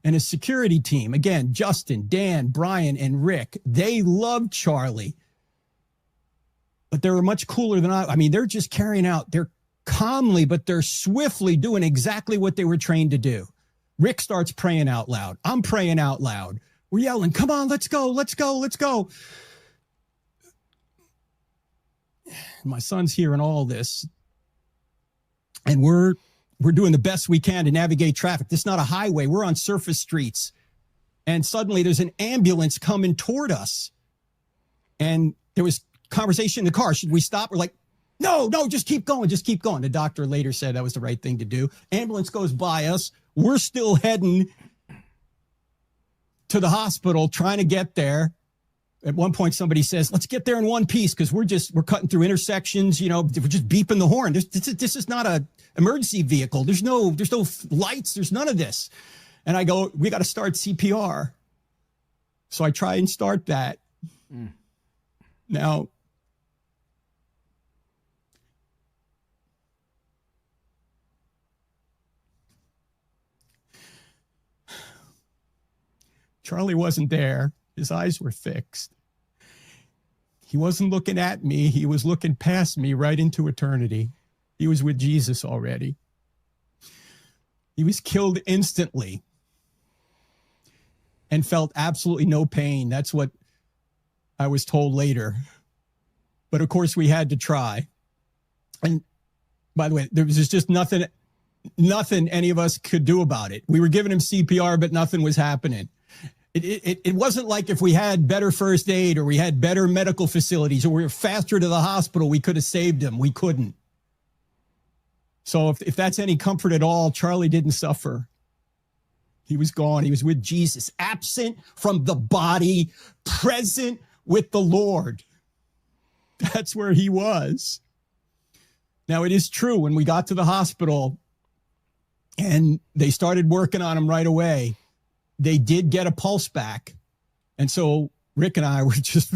And a security team, again, Justin, Dan, Brian, and Rick, they love Charlie. But they were much cooler than I mean, they're just carrying out, they're calmly, but they're swiftly doing exactly what they were trained to do. Rick starts praying out loud. I'm praying out loud. We're yelling, come on, let's go, let's go, let's go. My son's hearing all this. And we're doing the best we can to navigate traffic. This is not a highway. We're on surface streets. And suddenly there's an ambulance coming toward us. And there was conversation in the car. Should we stop? We're like, no, just keep going. Just keep going. The doctor later said that was the right thing to do. Ambulance goes by us. We're still heading to the hospital, trying to get there. At one point, somebody says, let's get there in one piece, because we're cutting through intersections. You know, we're just beeping the horn. This is not a emergency vehicle. There's no lights. There's none of this. And I go, we got to start CPR. So I try and start that. Now, Charlie wasn't there. His eyes were fixed. He wasn't looking at me. He was looking past me right into eternity. He was with Jesus already. He was killed instantly and felt absolutely no pain. That's what I was told later. But of course, we had to try. And by the way, there was just nothing any of us could do about it. We were giving him CPR, but nothing was happening. It wasn't like if we had better first aid or we had better medical facilities or we were faster to the hospital, we could have saved him. We couldn't. So if that's any comfort at all, Charlie didn't suffer. He was gone. He was with Jesus, absent from the body, present with the Lord. That's where he was. Now, it is true, when we got to the hospital and they started working on him right away, they did get a pulse back. And so Rick and I were just,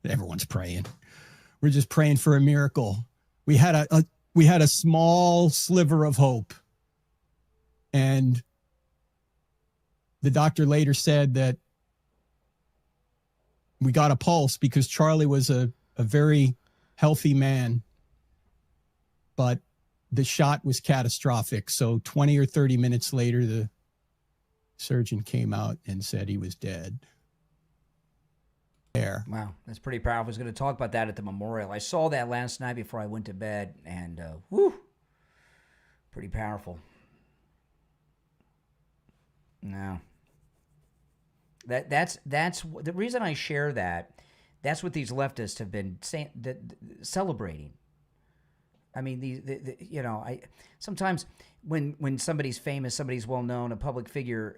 everyone's praying. We're just praying for a miracle. We had a small sliver of hope. And the doctor later said that we got a pulse because Charlie was a very healthy man, but the shot was catastrophic. So 20 or 30 minutes later, the surgeon came out and said he was dead. There. Wow, that's pretty powerful. I was going to talk about that at the memorial. I saw that last night before I went to bed, and whew, pretty powerful. No. That's the reason I share that. That's what these leftists have been saying, celebrating. I mean, you know, sometimes when somebody's famous, somebody's well known, a public figure,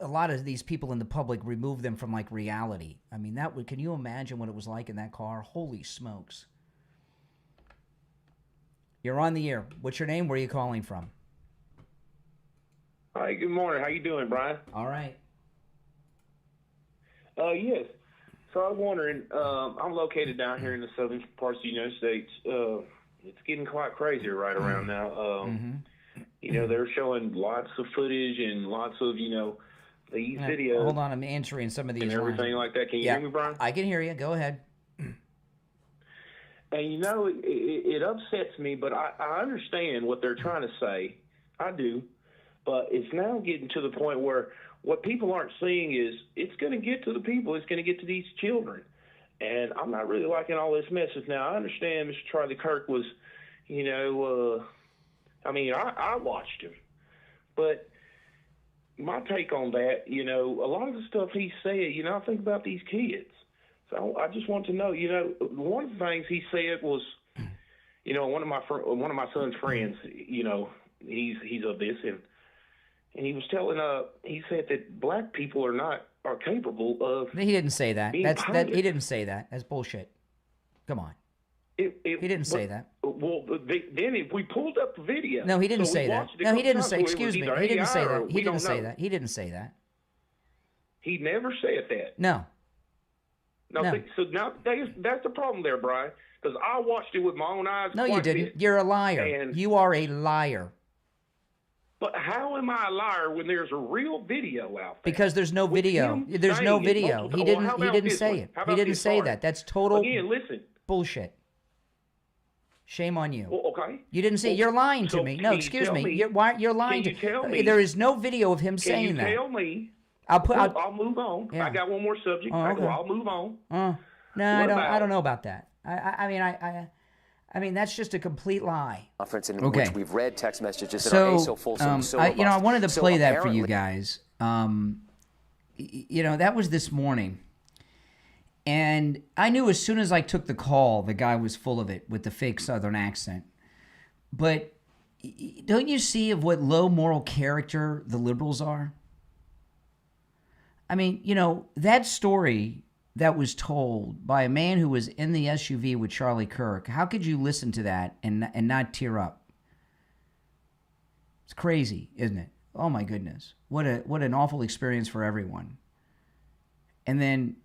a lot of these people in the public remove them from like reality. I mean, can you imagine what it was like in that car? Holy smokes! You're on the air. What's your name? Where are you calling from? Hi, good morning. How you doing, Brian? All right. Yes. So I'm wondering, I'm located down here in the southern parts of the United States. It's getting quite crazy right around now. You know, they're showing lots of footage and lots of, you know, these videos. Hold on, I'm answering some of these and everything lines. like that. Can you hear me, Brian? I can hear you. Go ahead. And, you know, it upsets me, but I understand what they're trying to say. I do. But it's now getting to the point where what people aren't seeing is it's going to get to the people. It's going to get to these children. And I'm not really liking all this message. Now, I understand Mr. Charlie Kirk was, you know, I mean, I watched him. But my take on that, you know, a lot of the stuff he said, you know, I think about these kids. So I just want to know, you know, one of the things he said was, you know, one of my son's friends, you know, he's of this, and he was telling, he said that black people are capable of. He didn't say that. He didn't say that. That's bullshit. Come on. He didn't say that. Well, then if we pulled up the video. No, he didn't say that. No, he didn't say. Excuse me. He didn't say that. He didn't say that. He didn't say that. He never said that. No. No. So now that's the problem there, Brian. Because I watched it with my own eyes. No, you didn't. You're a liar. You are a liar. But how am I a liar when there's a real video out there? Because there's no video. There's no video. He didn't say it. He didn't say that. That's total bullshit. Shame on you. Well, okay. You didn't say. You're lying to me. No, excuse me. You're lying to me. There is no video of him saying that. Can you tell me? I'll move on. Yeah. I got one more subject. Okay. I'll move on. No, I don't know about that. I mean, that's just a complete lie. Conference in which we've read text messages that so, are so fulsome, so robust. I wanted to play that for you guys. That was this morning. And I knew as soon as I took the call, the guy was full of it with the fake Southern accent. But don't you see of what low moral character the liberals are? I mean, that story that was told by a man who was in the SUV with Charlie Kirk, how could you listen to that and not tear up? It's crazy, isn't it? Oh my goodness. What an awful experience for everyone. And then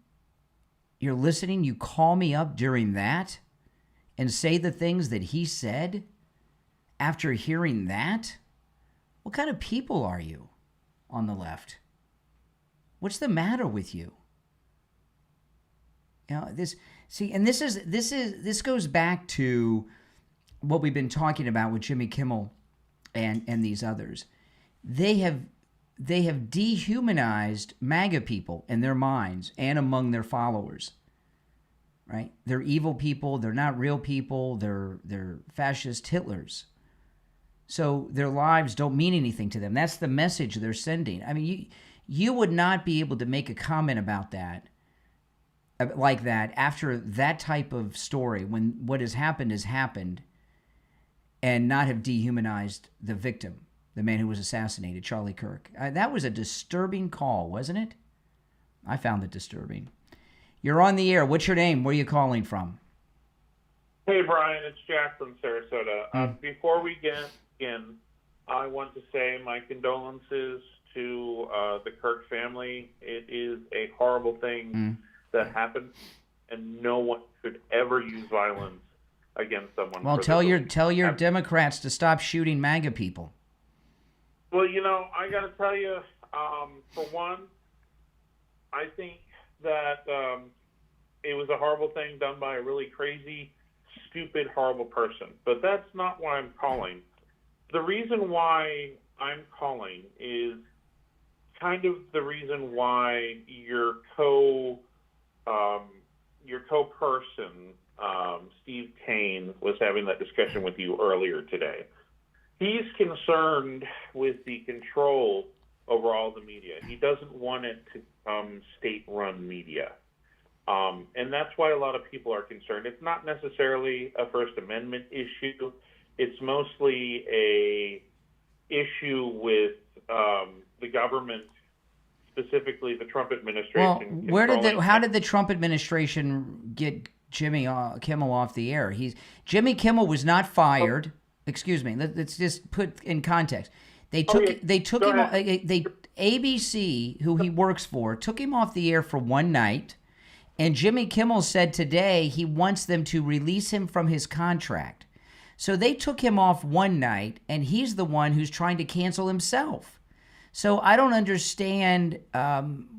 you're listening, you call me up during that and say the things that he said after hearing that? What kind of people are you on the left? What's the matter with you? This goes back to what we've been talking about with Jimmy Kimmel and these others. They have dehumanized MAGA people in their minds and among their followers. Right? They're evil people. They're not real people. They're fascist Hitlers. So their lives don't mean anything to them. That's the message they're sending. I mean, you would not be able to make a comment about that, like that, after that type of story, when what has happened, and not have dehumanized the victim, the man who was assassinated, Charlie Kirk. That was a disturbing call, wasn't it? I found it disturbing. You're on the air. What's your name? Where are you calling from? Hey, Brian. It's Jack from Sarasota. Before we get in, I want to say my condolences to the Kirk family. It is a horrible thing that happened, and no one should ever use violence against someone. Well, tell your Democrats to stop shooting MAGA people. Well, I got to tell you, for one, I think that it was a horrible thing done by a really crazy, stupid, horrible person. But that's not why I'm calling. The reason why I'm calling is kind of the reason why your co-person, Steve Kane, was having that discussion with you earlier today. He's concerned with the control over all the media. He doesn't want it to become state-run media. And that's why a lot of people are concerned. It's not necessarily a First Amendment issue. It's mostly a issue with the government, specifically the Trump administration. Well, how did the Trump administration get Jimmy Kimmel off the air? Jimmy Kimmel was not fired. Excuse me. Let's just put in context. They took him. ABC, who he works for, took him off the air for one night, and Jimmy Kimmel said today he wants them to release him from his contract. So they took him off one night, and he's the one who's trying to cancel himself. So I don't understand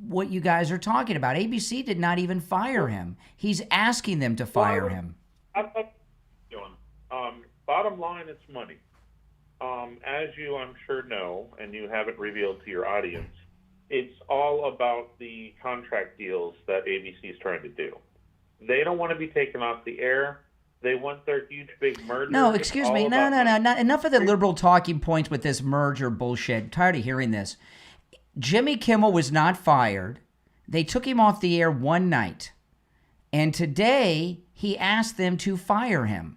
what you guys are talking about. ABC did not even fire him. He's asking them to fire him. Bottom line, it's money. As you, I'm sure, know, and you haven't revealed to your audience, it's all about the contract deals that ABC is trying to do. They don't want to be taken off the air. They want their huge, big merger. No, excuse me. No. Enough of the liberal talking points with this merger bullshit. I'm tired of hearing this. Jimmy Kimmel was not fired. They took him off the air one night. And today, he asked them to fire him.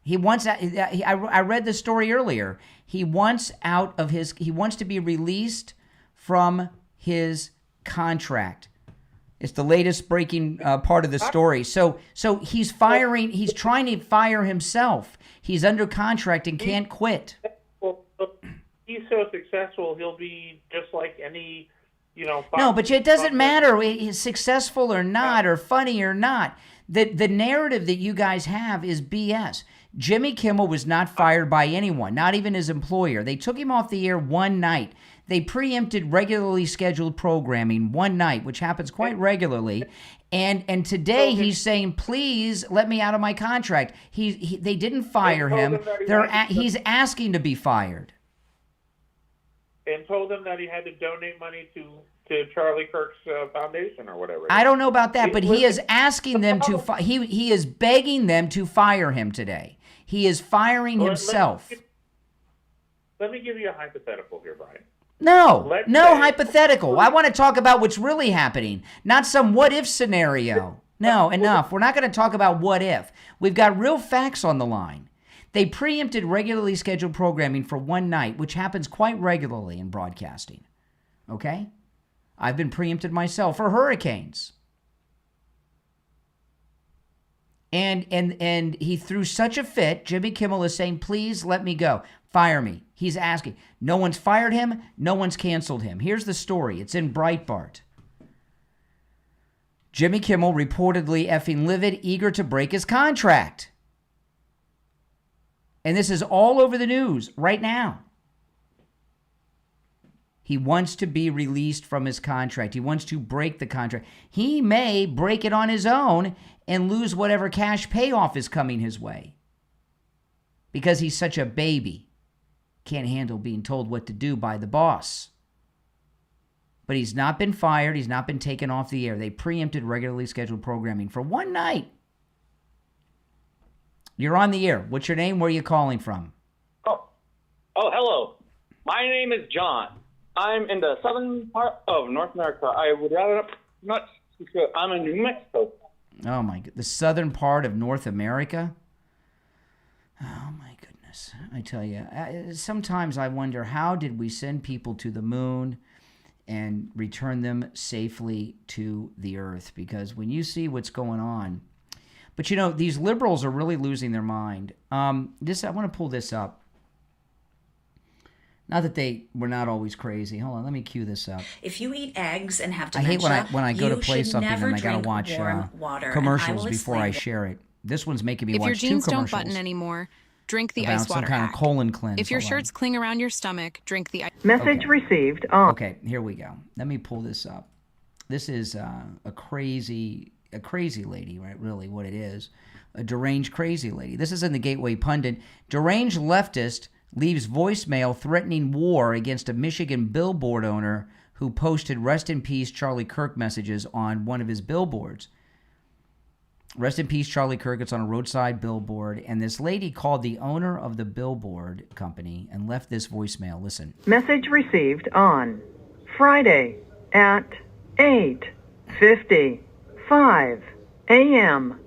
He wants. I read the story earlier. He wants He wants to be released from his contract. It's the latest breaking part of the story. So he's firing. He's trying to fire himself. He's under contract and can't quit. Well, he's so successful, he'll be just like any, No, but it doesn't matter. He's successful or not, or funny or not. The narrative that you guys have is BS. Jimmy Kimmel was not fired by anyone, not even his employer. They took him off the air one night. They preempted regularly scheduled programming one night, which happens quite regularly. And today he's saying, please let me out of my contract. They didn't fire him. He's asking to be fired. And told him that he had to donate money to Charlie Kirk's foundation or whatever. I don't know about that, but he is asking them to he is begging them to fire him today. He is firing himself. Let me give you a hypothetical here, Brian. No hypothetical. I want to talk about what's really happening, not some what-if scenario. No, enough. We're not going to talk about what if. We've got real facts on the line. They preempted regularly scheduled programming for one night, which happens quite regularly in broadcasting. Okay? I've been preempted myself for hurricanes. And he threw such a fit. Jimmy Kimmel is saying, please let me go. Fire me. He's asking. No one's fired him. No one's canceled him. Here's the story. It's in Breitbart. Jimmy Kimmel reportedly effing livid, eager to break his contract. And this is all over the news right now. He wants to be released from his contract. He wants to break the contract. He may break it on his own and lose whatever cash payoff is coming his way. Because he's such a baby. Can't handle being told what to do by the boss. But he's not been fired. He's not been taken off the air. They preempted regularly scheduled programming for one night. You're on the air. What's your name? Where are you calling from? Oh, hello. My name is John. I'm in the southern part of North America. I would rather not. I'm in New Mexico. Oh my God, the southern part of North America. Oh my goodness! I tell you, sometimes I wonder, how did we send people to the moon and return them safely to the earth? Because when you see what's going on, but these liberals are really losing their mind. I want to pull this up. Not that they were not always crazy. Hold on, let me cue this up. If you eat eggs and have I hate dementia, when I go to play something and I gotta watch water, commercials before I share it. This one's making me watch two commercials. If your jeans don't button anymore, drink the ice water some kind of colon cleanse. If your shirts cling around your stomach, drink the ice. Message received. Oh. Okay, here we go. Let me pull this up. This is a crazy lady, right? Really, what it is. A deranged crazy lady. This is in the Gateway Pundit. Deranged leftist leaves voicemail threatening war against a Michigan billboard owner who posted rest in peace Charlie Kirk messages on one of his billboards. Rest in peace Charlie Kirk. It's on a roadside billboard. And this lady called the owner of the billboard company and left this voicemail. Listen. Message received on Friday at 8:55 a.m.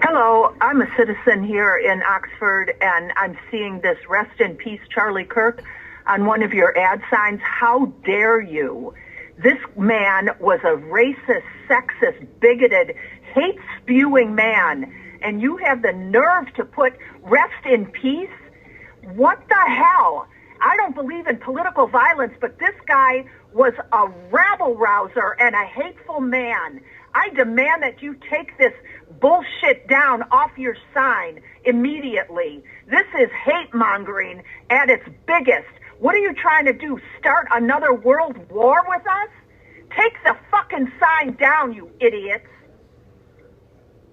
Hello, I'm a citizen here in Oxford, and I'm seeing this Rest in Peace Charlie Kirk on one of your ad signs. How dare you? This man was a racist, sexist, bigoted, hate-spewing man, and you have the nerve to put Rest in Peace? What the hell? I don't believe in political violence, but this guy was a rabble-rouser and a hateful man. I demand that you take this bullshit down off your sign immediately. This is hate-mongering at its biggest. What are you trying to do, start another world war with us? Take the fucking sign down, you idiots.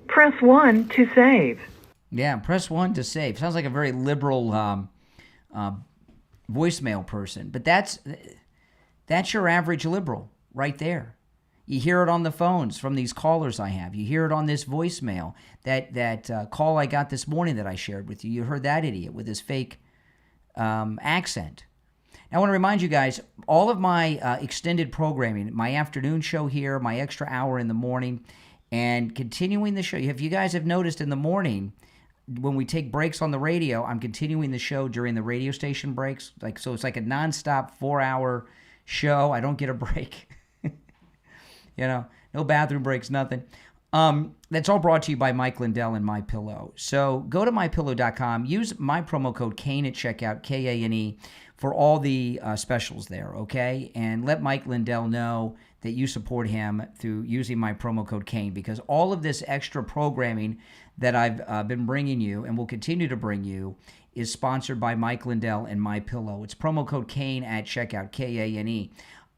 Press 1 to save. Yeah, press 1 to save. Sounds like a very liberal voicemail person. But that's your average liberal right there. You hear it on the phones from these callers I have. You hear it on this voicemail. That call I got this morning that I shared with you. You heard that idiot with his fake accent. Now, I want to remind you guys, all of my extended programming, my afternoon show here, my extra hour in the morning, and continuing the show. If you guys have noticed in the morning, when we take breaks on the radio, I'm continuing the show during the radio station breaks. So it's like a nonstop 4-hour show. I don't get a break. No bathroom breaks, nothing. That's all brought to you by Mike Lindell and MyPillow. So go to MyPillow.com. Use my promo code Kane at checkout, Kane, for all the specials there, okay? And let Mike Lindell know that you support him through using my promo code Kane, because all of this extra programming that I've been bringing you and will continue to bring you is sponsored by Mike Lindell and MyPillow. It's promo code Kane at checkout, Kane.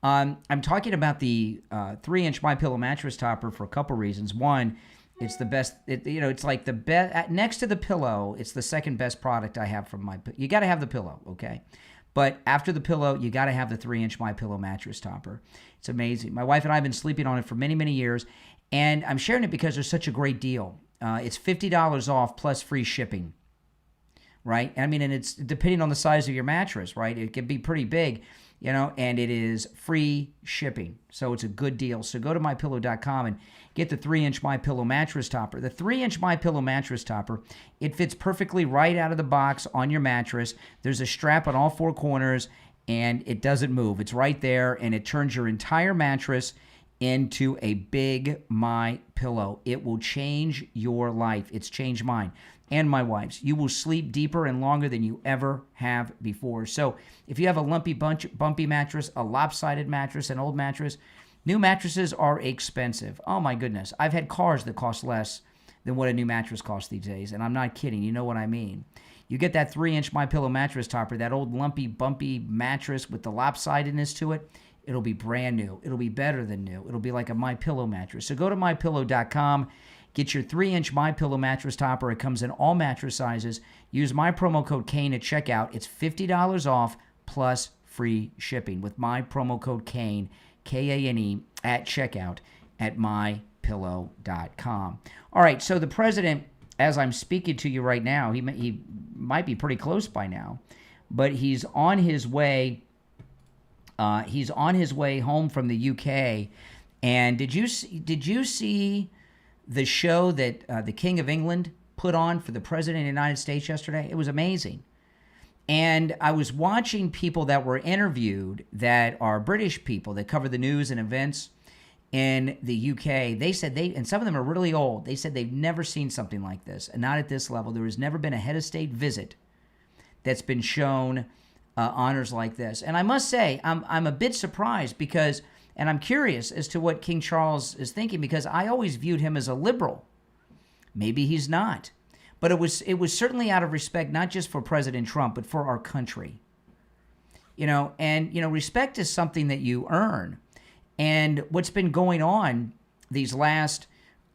I'm talking about the 3-inch MyPillow mattress topper for a couple reasons. One, it's the best. It's like the best next to the pillow. It's the second best product I have from my. You got to have the pillow, okay? But after the pillow, you got to have the 3-inch MyPillow mattress topper. It's amazing. My wife and I have been sleeping on it for many, many years, and I'm sharing it because there's such a great deal. It's $50 off plus free shipping, right? I mean, and it's depending on the size of your mattress, right? It can be pretty big, and it is free shipping. So it's a good deal. So go to MyPillow.com and get the 3-inch MyPillow mattress topper. The 3-inch MyPillow mattress topper, it fits perfectly right out of the box on your mattress. There's a strap on all 4 corners, and it doesn't move. It's right there, and it turns your entire mattress into a big MyPillow. It will change your life. It's changed mine and my wife's. You will sleep deeper and longer than you ever have before. So if you have a lumpy, bumpy mattress, a lopsided mattress, an old mattress, new mattresses are expensive. Oh my goodness. I've had cars that cost less than what a new mattress costs these days, and I'm not kidding. You know what I mean. You get that 3-inch MyPillow mattress topper, that old lumpy, bumpy mattress with the lopsidedness to it, it'll be brand new. It'll be better than new. It'll be like a MyPillow mattress. So go to MyPillow.com. Get your 3-inch MyPillow mattress topper. It comes in all mattress sizes. Use my promo code Kane at checkout. It's $50 off plus free shipping with my promo code Kane, Kane, at checkout at MyPillow.com. All right, so the president, as I'm speaking to you right now, he might be pretty close by now, but he's on his way. He's on his way home from the UK. And did you see the show that the King of England put on for the President of the United States yesterday? It was amazing. And I was watching people that were interviewed that are British people that cover the news and events in the UK. They said and some of them are really old, they said they've never seen something like this, and not at this level. There has never been a head of state visit that's been shown honors like this. And I must say, I'm a bit surprised because, and I'm curious as to what King Charles is thinking, because I always viewed him as a liberal. Maybe he's not. But it was certainly out of respect, not just for President Trump, but for our country. Respect is something that you earn. And what's been going on these last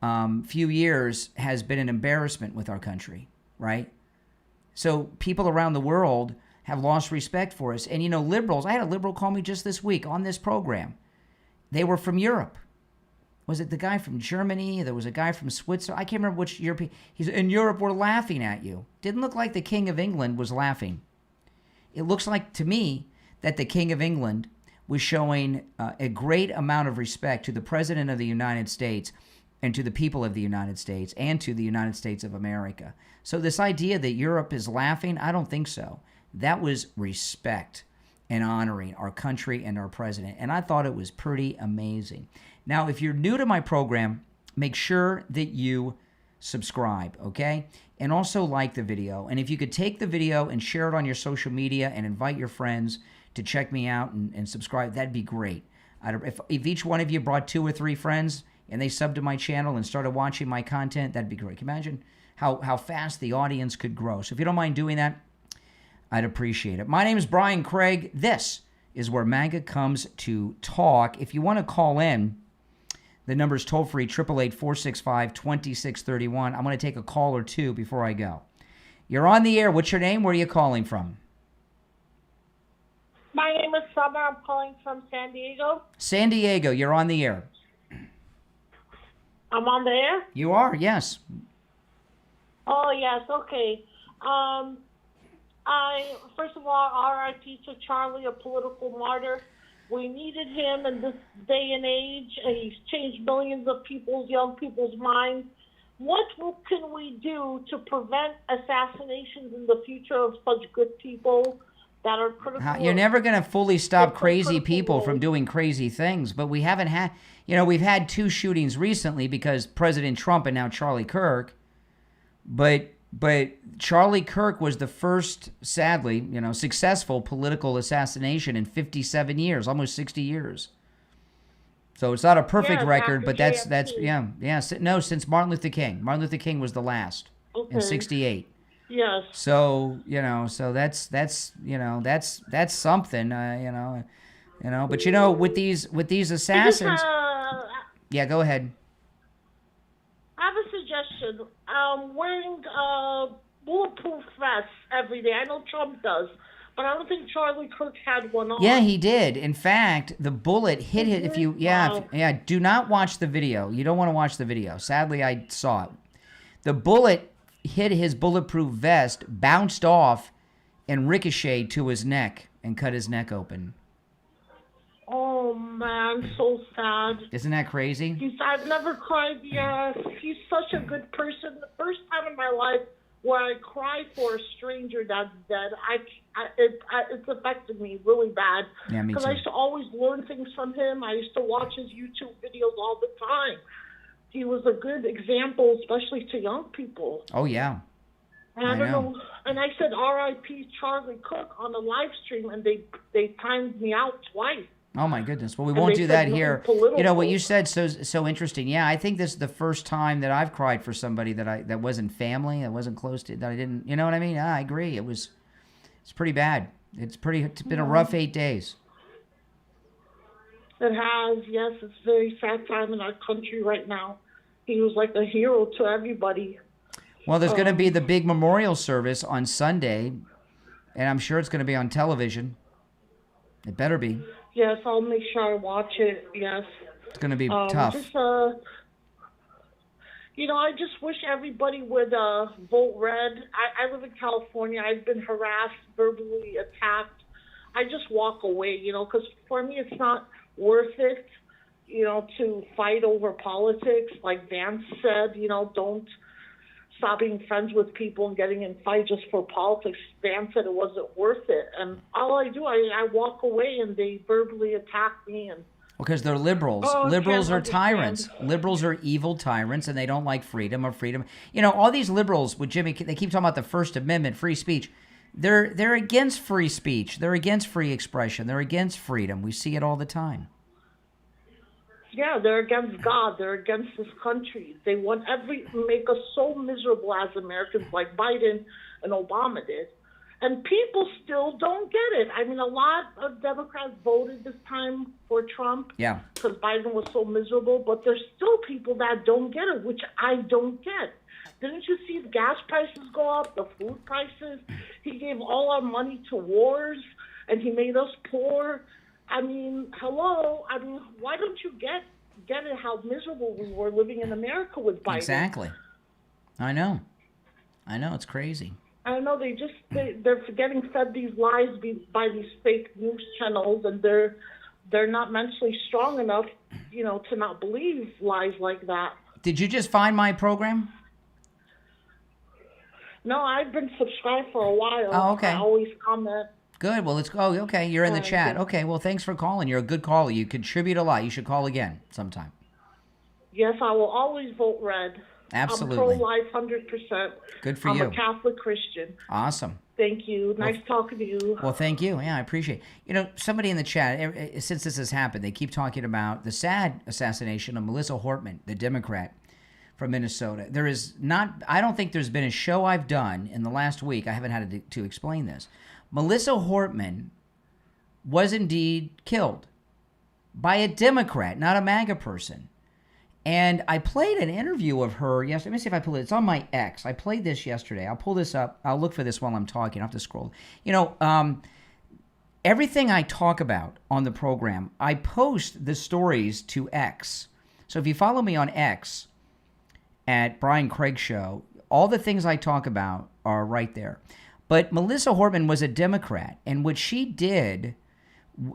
few years has been an embarrassment with our country, right? So people around the world have lost respect for us. And, liberals, I had a liberal call me just this week on this program. They were from Europe. Was it the guy from Germany? There was a guy from Switzerland. I can't remember which European. He's in Europe. We're laughing at you. Didn't look like the King of England was laughing. It looks like to me that the King of England was showing a great amount of respect to the President of the United States and to the people of the United States and to the United States of America. So this idea that Europe is laughing, I don't think so. That was respect and honoring our country and our president. And I thought it was pretty amazing. Now, if you're new to my program, make sure that you subscribe, okay? And also like the video. And if you could take the video and share it on your social media and invite your friends to check me out and subscribe, that'd be great. If each one of you brought 2 or 3 friends and they subbed to my channel and started watching my content, that'd be great. Can you imagine how fast the audience could grow? So if you don't mind doing that, I'd appreciate it. My name is Brian Craig. This is where MAGA comes to talk. If you want to call in, the number is toll-free, 888-465-2631. I'm going to take a call or 2 before I go. You're on the air. What's your name? Where are you calling from? My name is Summer. I'm calling from San Diego. San Diego. You're on the air. I'm on the air? You are, yes. Oh, yes. Okay. First of all, R.I.P. to Charlie, a political martyr. We needed him in this day and age, and he's changed millions of young people's minds. what can we do to prevent assassinations in the future of such good people that are critical? You're never going to fully stop crazy people from doing crazy things, but we haven't had, we've had 2 shootings recently because President Trump and now Charlie Kirk, but Charlie Kirk was the first, sadly, successful political assassination in 57 years, almost 60 years. So it's not a perfect record, but that's no, since Martin Luther King. Martin Luther King was the last in 68. Yes. So, so that's something, but with these assassins. Yeah, go ahead. I have a suggestion. Wearing bulletproof vests every day. I know Trump does, but I don't think Charlie Kirk had one on. Yeah, he did. In fact, the bullet hit him. Do not watch the video. You don't want to watch the video. Sadly, I saw it. The bullet hit his bulletproof vest, bounced off, and ricocheted to his neck and cut his neck open. Oh, man, so sad. Isn't that crazy? I've never cried. Yes, he's such a good person. The first time in my life where I cried for a stranger that's dead, it's affected me really bad. Yeah, me too. Because I used to always learn things from him. I used to watch his YouTube videos all the time. He was a good example, especially to young people. Oh, yeah. And I don't know. And I said R.I.P. Charlie Kirk on the live stream, and they timed me out twice. Oh, my goodness. Well, we won't do that here. What you said so interesting. Yeah, I think this is the first time that I've cried for somebody that wasn't family, that wasn't close to, that I didn't, you know what I mean? I agree. It's pretty bad. It's been a rough 8 days. It has, yes. It's a very sad time in our country right now. He was like a hero to everybody. Well, there's going to be the big memorial service on Sunday, and I'm sure it's going to be on television. It better be. Yes, I'll make sure I watch it, yes. It's going to be tough. I just wish everybody would vote red. I live in California. I've been harassed, verbally attacked. I just walk away, because for me it's not worth it, to fight over politics. Like Vance said, don't stop being friends with people and getting in fights just for politics. Vance said it wasn't worth it. And all I do, I walk away and they verbally attack me. And because they're liberals. Liberals are tyrants. Liberals are evil tyrants, and they don't like freedom or freedom. All these liberals with Jimmy, they keep talking about the First Amendment, free speech. They're against free speech. They're against free expression. They're against freedom. We see it all the time. Yeah, they're against God. They're against this country. They want make us so miserable as Americans, like Biden and Obama did. And people still don't get it. I mean, a lot of Democrats voted this time for Trump. Yeah. Because Biden was so miserable. But there's still people that don't get it, which I don't get. Didn't you see the gas prices go up, the food prices? He gave all our money to wars, and he made us poor. I mean, hello. I mean, why don't you get it how miserable we were living in America with Biden? Exactly. I know. It's crazy. I know they're getting fed these lies by these fake news channels, and they're not mentally strong enough, to not believe lies like that. Did you just find my program? No, I've been subscribed for a while. Oh, okay. I always comment. Good. Well, let's go. Okay, you're in the chat. Okay, well, thanks for calling. You're a good caller. You contribute a lot. You should call again sometime. Yes, I will always vote red. Absolutely. I'm pro-life, 100%. Good for you. I'm a Catholic Christian. Awesome. Thank you. Nice talking to you. Well, thank you. Yeah, I appreciate it. Somebody in the chat, since this has happened, they keep talking about the sad assassination of Melissa Hortman, the Democrat from Minnesota. I don't think there's been a show I've done in the last week, I haven't had to explain this. Melissa Hortman was indeed killed by a Democrat, not a MAGA person. And I played an interview of her yesterday. Let me see if I pull it. It's on my X. I played this yesterday. I'll pull this up. I'll look for this while I'm talking. I'll have to scroll. Everything I talk about on the program, I post the stories to X. So if you follow me on X at Brian Craig Show, all the things I talk about are right there. But Melissa Hortman was a Democrat, and what she did,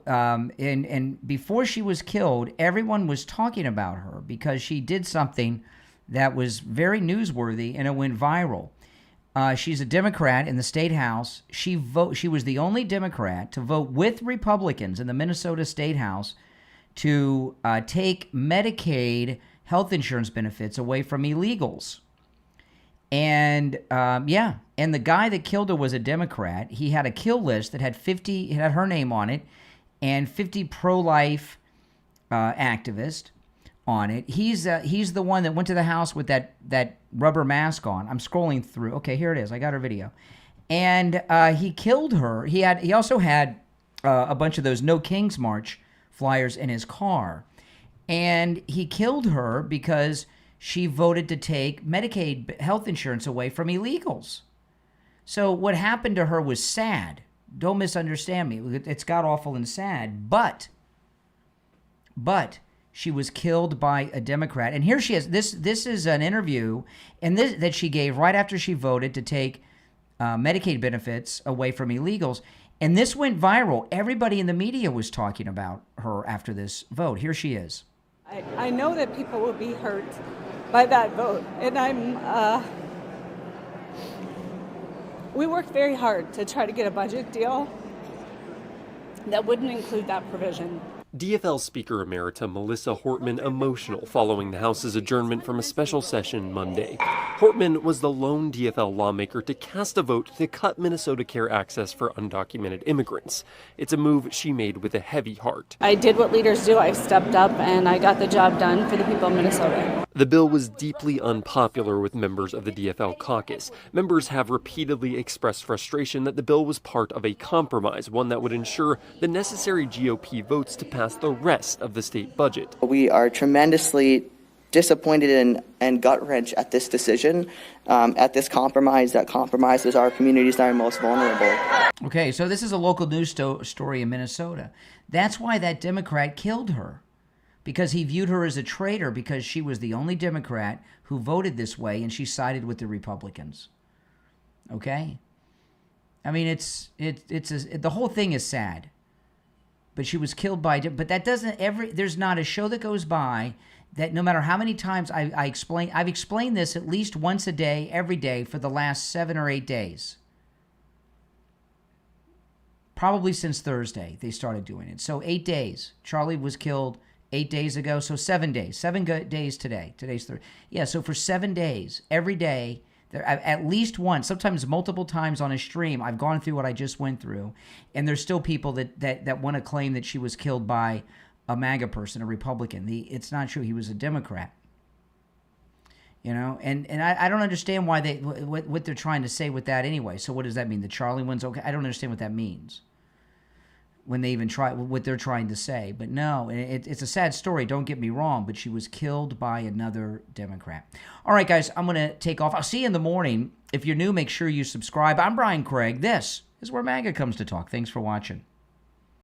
and before she was killed, everyone was talking about her because she did something that was very newsworthy, and it went viral. She's a Democrat in the state house. She was the only Democrat to vote with Republicans in the Minnesota State House to take Medicaid health insurance benefits away from illegals. And and the guy that killed her was a Democrat. He had a kill list that had it had her name on it, and 50 pro-life activists on it. He's the one that went to the house with that rubber mask on. I'm scrolling through. Okay, here it is. I got her video, and he killed her. He also had a bunch of those No Kings March flyers in his car, and he killed her because she voted to take Medicaid health insurance away from illegals. So what happened to her was sad. Don't misunderstand me. It's god-awful and sad, but she was killed by a Democrat. And here she is. This is an interview that she gave right after she voted to take Medicaid benefits away from illegals. And this went viral. Everybody in the media was talking about her after this vote. Here she is. I know that people will be hurt by that vote. And we worked very hard to try to get a budget deal that wouldn't include that provision. DFL Speaker Emerita Melissa Hortman emotional following the House's adjournment from a special session Monday. Hortman was the lone DFL lawmaker to cast a vote to cut Minnesota Care access for undocumented immigrants. It's a move she made with a heavy heart. I did what leaders do. I stepped up and I got the job done for the people of Minnesota. The bill was deeply unpopular with members of the DFL caucus. Members have repeatedly expressed frustration that the bill was part of a compromise, one that would ensure the necessary GOP votes to pass the rest of the state budget. We are tremendously disappointed and gut-wrenched at this decision, at this compromise that compromises our communities that are most vulnerable. Okay, so this is a local news story in Minnesota. That's why that Democrat killed her, because he viewed her as a traitor because she was the only Democrat who voted this way and she sided with the Republicans. Okay? I mean, the whole thing is sad. But she was killed by, but that doesn't there's not a show that goes by that no matter how many times I've explained this at least once a day, every day for the last 7 or 8 days. Probably since Thursday they started doing it. So 8 days. Charlie was killed 8 days ago, so 7 days. 7 days today. Today's Thursday. Yeah, so for 7 days, every day, at least once, sometimes multiple times on a stream, I've gone through what I just went through, and there's still people that want to claim that she was killed by a MAGA person, a Republican. It's not true. He was a Democrat. You know, and I don't understand why what they're trying to say with that anyway. So what does that mean? The Charlie one's okay? I don't understand what that means. When they even try what they're trying to say. But no, it's a sad story, don't get me wrong, but she was killed by another Democrat. All right, guys, I'm going to take off. I'll see you in the morning. If you're new, make sure you subscribe. I'm Brian Craig. This is where MAGA comes to talk. Thanks for watching.